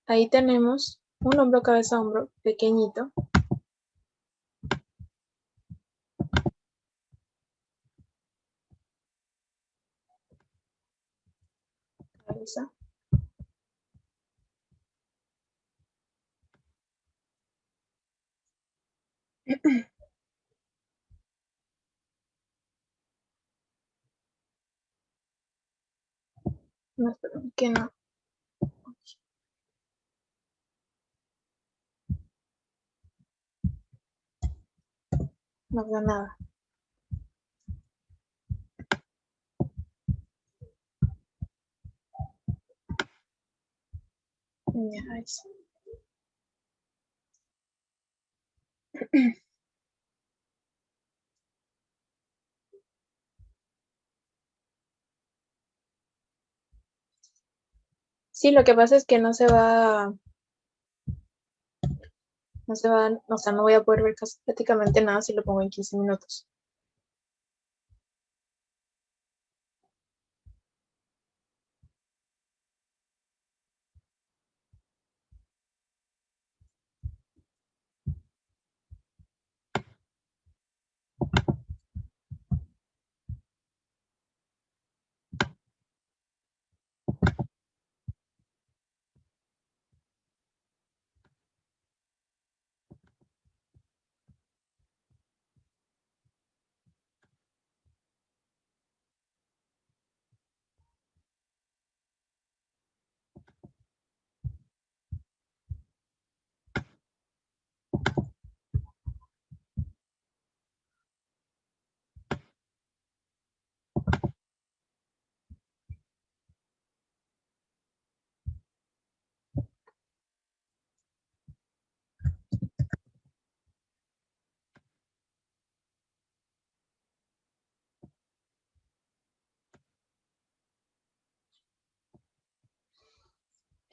Ahí tenemos un hombro, cabeza, hombro pequeñito. Cabeza. No, espera, que no. No veo nada. Ya, ahí sí. Sí, lo que pasa es que no se va, o sea, no voy a poder ver casi prácticamente nada si lo pongo en 15 minutos.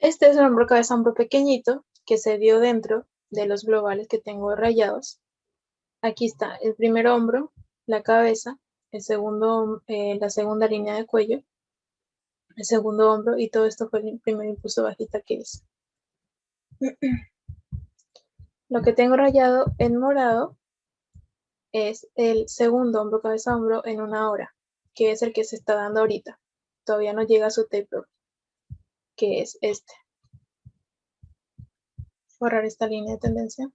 Este es un hombro cabeza hombro pequeñito que se dio dentro de los globales que tengo rayados. Aquí está el primer hombro, la cabeza, el segundo, la segunda línea de cuello, el segundo hombro, y todo esto fue el primer impulso bajista que hice. Lo que tengo rayado en morado es el segundo hombro cabeza hombro en una hora, que es el que se está dando ahorita. Todavía no llega a su taper, que es este. Borrar esta línea de tendencia.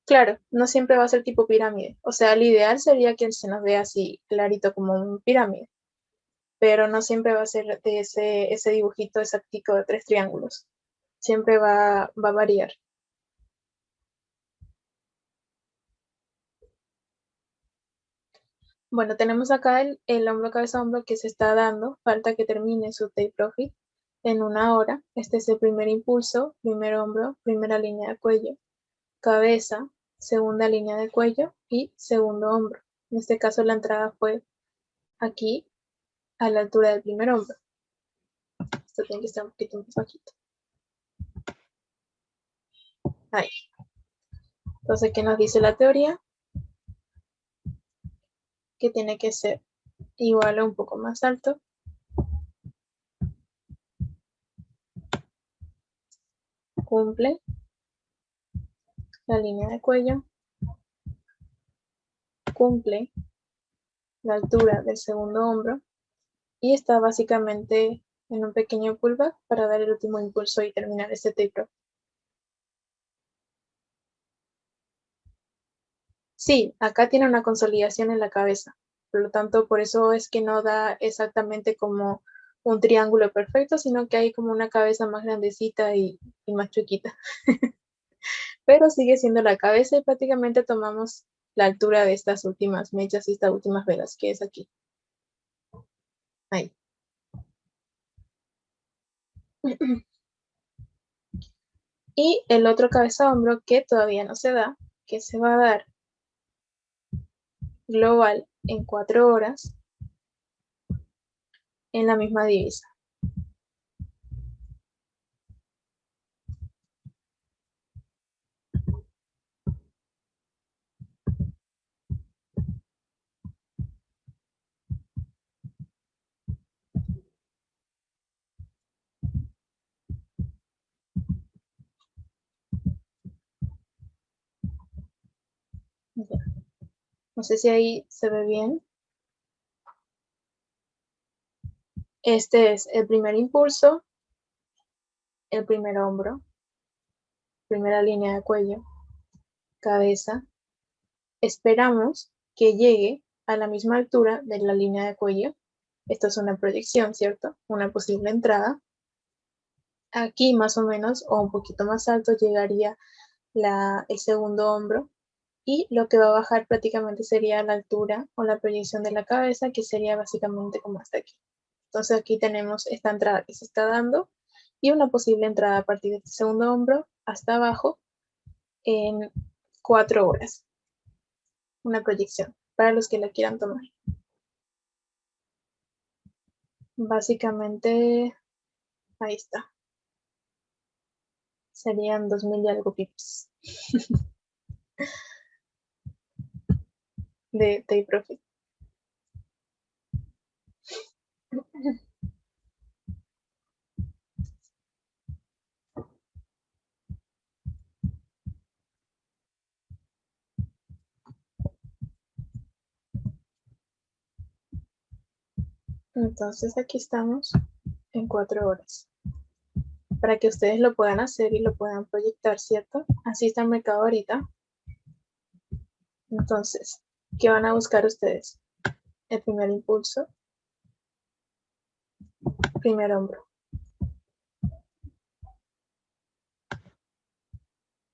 Claro, no siempre va a ser tipo pirámide. O sea, el ideal sería que se nos vea así clarito como un pirámide, pero no siempre va a ser de ese dibujito exactico de 3 triángulos. Siempre va a variar. Bueno, tenemos acá el hombro cabeza hombro que se está dando. Falta que termine su tape profit en una hora. Este es el primer impulso, primer hombro, primera línea de cuello, cabeza, segunda línea de cuello y segundo hombro. En este caso la entrada fue aquí a la altura del primer hombro. Esto tiene que estar un poquito más bajito. Ahí. Entonces, ¿qué nos dice la teoría? Que tiene que ser igual o un poco más alto. Cumple la línea de cuello. Cumple la altura del segundo hombro. Y está básicamente en un pequeño pullback para dar el último impulso y terminar este taper. Sí, acá tiene una consolidación en la cabeza, por lo tanto, por eso es que no da exactamente como un triángulo perfecto, sino que hay como una cabeza más grandecita y más chiquita. Pero sigue siendo la cabeza y prácticamente tomamos la altura de estas últimas mechas y estas últimas velas, que es aquí. Ahí. Y el otro cabeza hombro que todavía no se da, que se va a dar global en 4 horas en la misma divisa. No sé si ahí se ve bien. Este es el primer impulso, el primer hombro, primera línea de cuello, cabeza. Esperamos que llegue a la misma altura de la línea de cuello. Esto es una proyección, ¿cierto? Una posible entrada. Aquí más o menos, o un poquito más alto, llegaría el segundo hombro. Y lo que va a bajar prácticamente sería la altura o la proyección de la cabeza, que sería básicamente como hasta aquí. Entonces aquí tenemos esta entrada que se está dando y una posible entrada a partir de este segundo hombro hasta abajo en 4 horas. Una proyección para los que la quieran tomar. Básicamente, ahí está. Serían 2000 y algo pips de take profit. Entonces aquí estamos en 4 horas. Para que ustedes lo puedan hacer y lo puedan proyectar, ¿cierto? Así está el mercado ahorita. Entonces, ¿qué van a buscar ustedes? El primer impulso, primer hombro,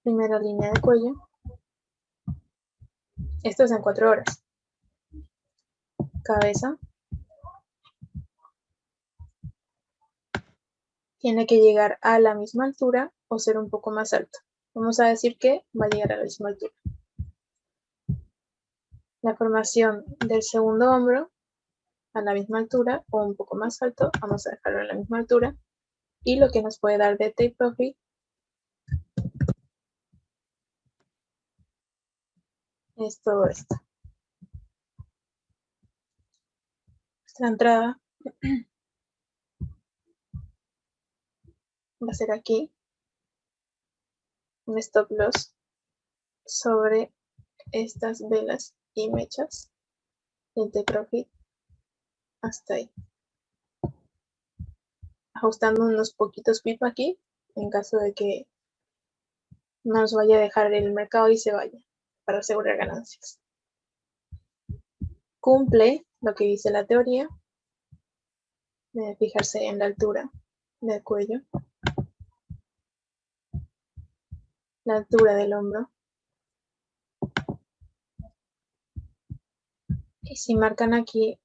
primera línea de cuello. Esto es en 4 horas. Cabeza. Tiene que llegar a la misma altura o ser un poco más alto. Vamos a decir que va a llegar a la misma altura. La formación del segundo hombro a la misma altura o un poco más alto, vamos a dejarlo a la misma altura. Y lo que nos puede dar de take profit es todo esto. Nuestra entrada va a ser aquí, un stop loss sobre estas velas y mechas, el take profit hasta ahí, ajustando unos poquitos pips aquí en caso de que nos vaya a dejar el mercado y se vaya para asegurar ganancias. Cumple lo que dice la teoría de fijarse en la altura del cuello, la altura del hombro. Y si marcan aquí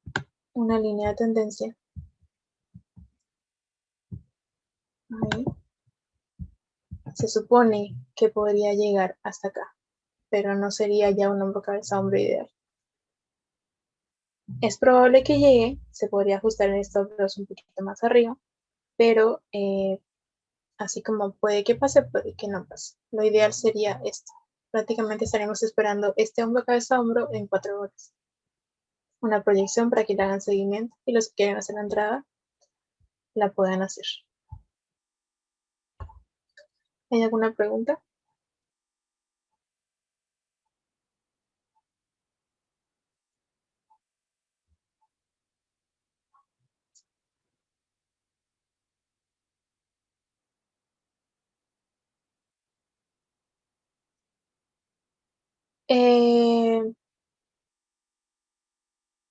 una línea de tendencia, ahí, se supone que podría llegar hasta acá, pero no sería ya un hombro cabeza hombro ideal. Es probable que llegue, se podría ajustar en stop loss un poquito más arriba, pero así como puede que pase, puede que no pase. Lo ideal sería esto. Prácticamente estaremos esperando este hombro cabeza hombro en 4 horas. Una proyección para que le hagan seguimiento y los que quieren hacer la entrada la puedan hacer. ¿Hay alguna pregunta?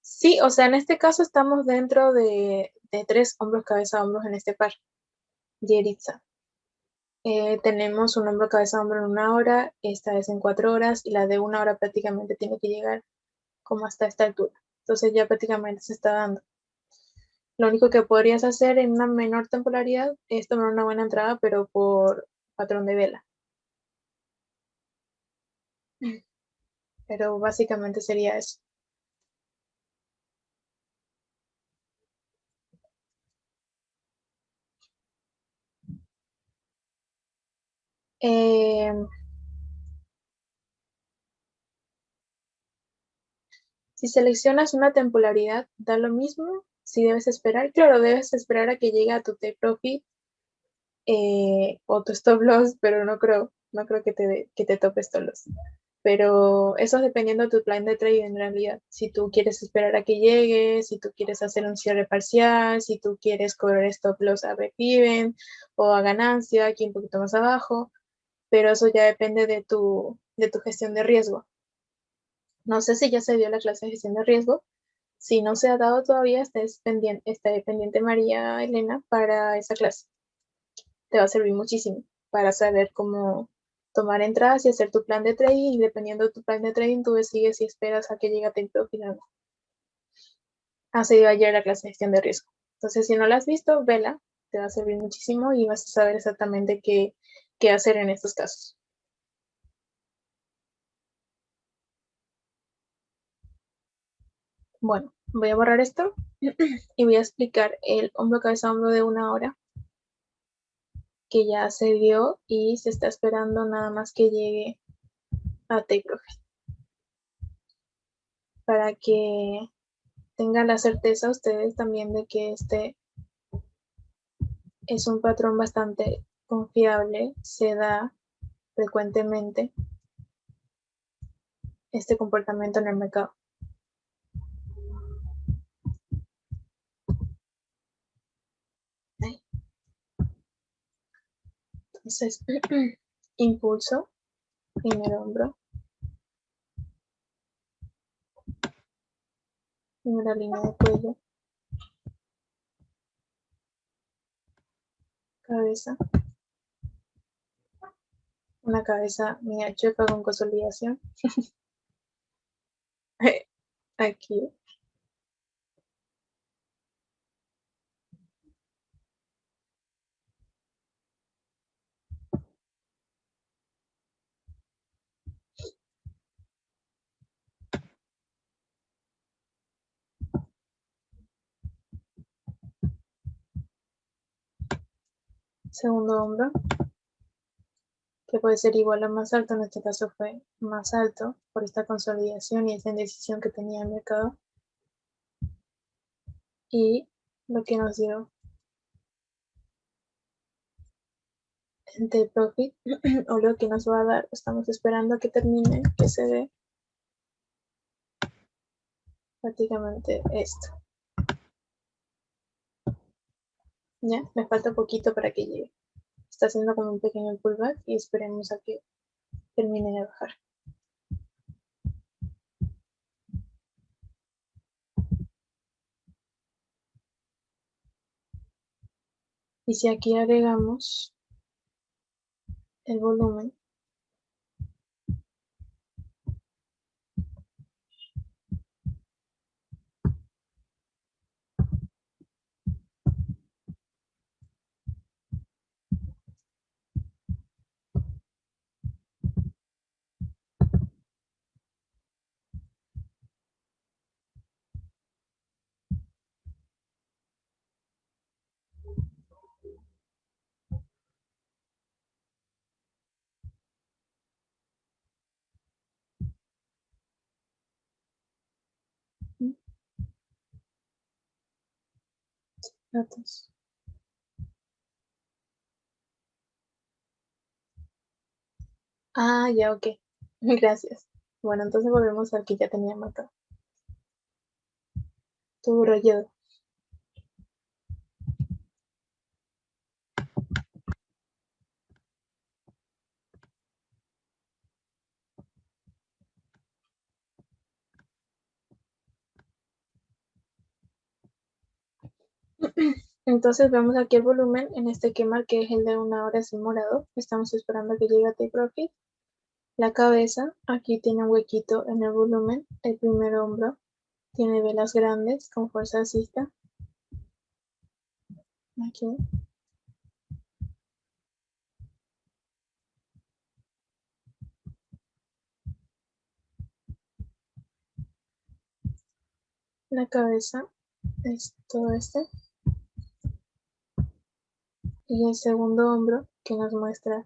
Sí, o sea, en este caso estamos dentro de 3 hombros cabeza hombros en este par, Yeritza. Tenemos un hombro cabeza hombro en 1 hora, esta es en 4 horas y la de 1 hora prácticamente tiene que llegar como hasta esta altura. Entonces ya prácticamente se está dando. Lo único que podrías hacer en una menor temporalidad es tomar una buena entrada, pero por patrón de vela. Pero básicamente sería eso. Eh, si seleccionas una temporalidad, da lo mismo. Si debes esperar, claro, debes esperar a que llegue a tu take profit o tu stop loss, pero no creo que te tope stop loss. Pero eso es dependiendo de tu plan de trade en realidad. Si tú quieres esperar a que llegue, si tú quieres hacer un cierre parcial, si tú quieres cobrar stop loss a break-even o a ganancia, aquí un poquito más abajo, pero eso ya depende de tu gestión de riesgo. No sé si ya se dio la clase de gestión de riesgo. Si no se ha dado todavía, está pendiente María Elena para esa clase. Te va a servir muchísimo para saber cómo tomar entradas y hacer tu plan de trading, y dependiendo de tu plan de trading, tú decides si esperas a que llegue a tiempo final. Ha sido ayer la clase de gestión de riesgo. Entonces, si no la has visto, vela. te va a servir muchísimo y vas a saber exactamente qué hacer en estos casos. Bueno, voy a borrar esto y voy a explicar el hombro, cabeza, hombro de 1 hora que ya se dio y se está esperando nada más que llegue a Takeprofit para que tengan la certeza ustedes también de que este es un patrón bastante confiable, se da frecuentemente este comportamiento en el mercado. Entonces, impulso, primer hombro, primera línea de cuello, cabeza, una cabeza media chueca con consolidación. Aquí, segundo hombro, que puede ser igual o más alto, en este caso fue más alto por esta consolidación y esta indecisión que tenía el mercado. Y lo que nos dio en Takeprofit, o lo que nos va a dar, estamos esperando a que termine, que se dé prácticamente esto. Ya, me falta poquito para que llegue. Está haciendo como un pequeño pullback y esperemos a que termine de bajar. Y si aquí agregamos el volumen, datos. Ah, ya, ok. Gracias. Bueno, entonces volvemos al que ya tenía marcado. Tu rayado. Entonces vemos aquí el volumen en este que marqué, es el de 1 hora sin morado. Estamos esperando a que llegue a Takeprofit. La cabeza, aquí tiene un huequito en el volumen. El primer hombro tiene velas grandes con fuerza alcista. Aquí. La cabeza es todo este. Y el segundo hombro que nos muestra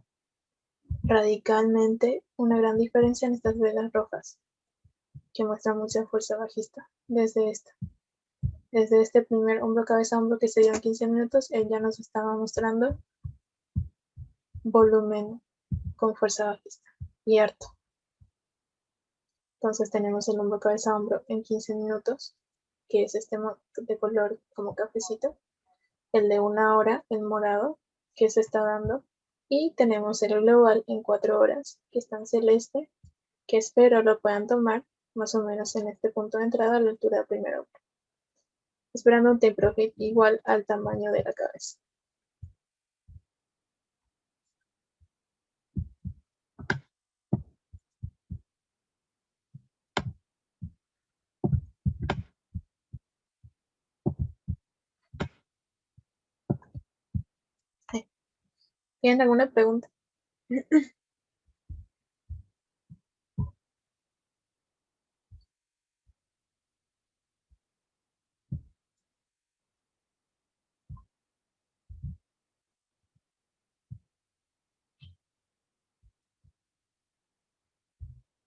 radicalmente una gran diferencia en estas velas rojas, que muestra mucha fuerza bajista. Desde este primer hombro, cabeza, hombro que se dio en 15 minutos, él ya nos estaba mostrando volumen con fuerza bajista y harto. Entonces tenemos el hombro, cabeza, hombro en 15 minutos, que es este de color como cafecito. El de 1 hora, el morado, que se está dando. Y tenemos el global en 4 horas, que está en celeste, que espero lo puedan tomar más o menos en este punto de entrada a la altura del primer hombro. Esperando un take profit igual al tamaño de la cabeza. ¿Tienen alguna pregunta?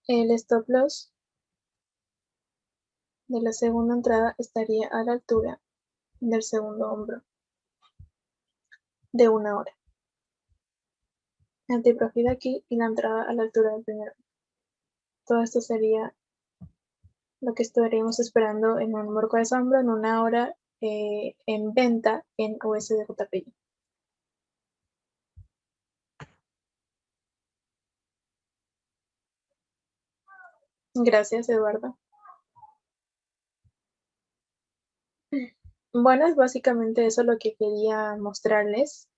El stop loss de la segunda entrada estaría a la altura del segundo hombro de 1 hora. Antiprofit aquí y la entrada a la altura del primero. Todo esto sería lo que estaríamos esperando en un mercado de hombro en 1 hora en venta en USDJPY. Gracias, Eduardo. Bueno, es básicamente eso lo que quería mostrarles.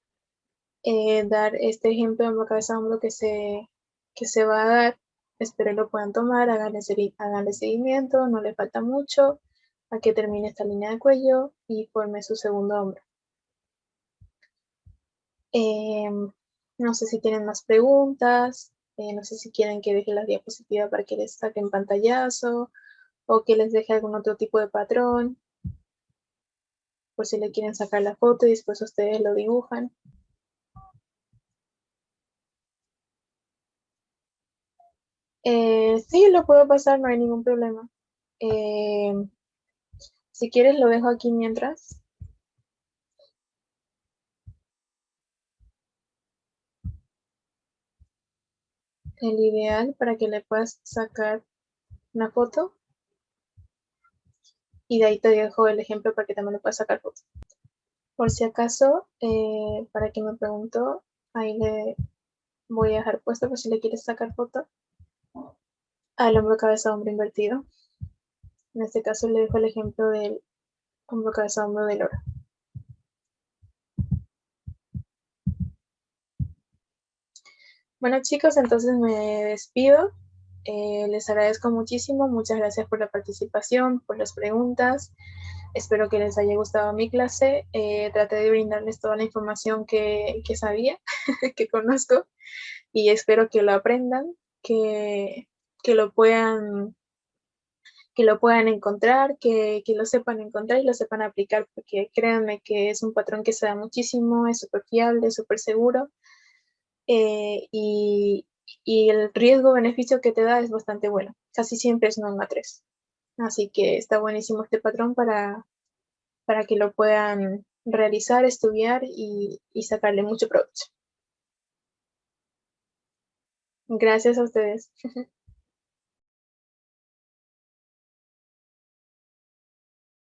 Dar este ejemplo de cabeza a hombro que se va a dar. Espero lo puedan tomar, háganle seguimiento, no le falta mucho a que termine esta línea de cuello y forme su segundo hombro. No sé si tienen más preguntas, no sé si quieren que deje la diapositiva para que les saquen pantallazo o que les deje algún otro tipo de patrón, por si le quieren sacar la foto y después ustedes lo dibujan. Sí, lo puedo pasar, no hay ningún problema. Si quieres, lo dejo aquí mientras. El ideal para que le puedas sacar una foto. Y de ahí te dejo el ejemplo para que también le puedas sacar foto. Por si acaso, para quien me preguntó, ahí le voy a dejar puesto por si le quieres sacar foto al hombro cabeza hombro invertido. En este caso le dejo el ejemplo del hombro cabeza hombro del oro. Bueno chicos, entonces me despido. Les agradezco muchísimo, muchas gracias por la participación, por las preguntas. Espero que les haya gustado mi clase. Traté de brindarles toda la información que sabía, que conozco, y espero que lo aprendan, que lo puedan encontrar, que lo sepan encontrar y lo sepan aplicar, porque créanme que es un patrón que se da muchísimo, es súper fiable, es súper seguro, y el riesgo-beneficio que te da es bastante bueno. Casi siempre es norma 3. Así que está buenísimo este patrón para que lo puedan realizar, estudiar y sacarle mucho provecho. Gracias a ustedes.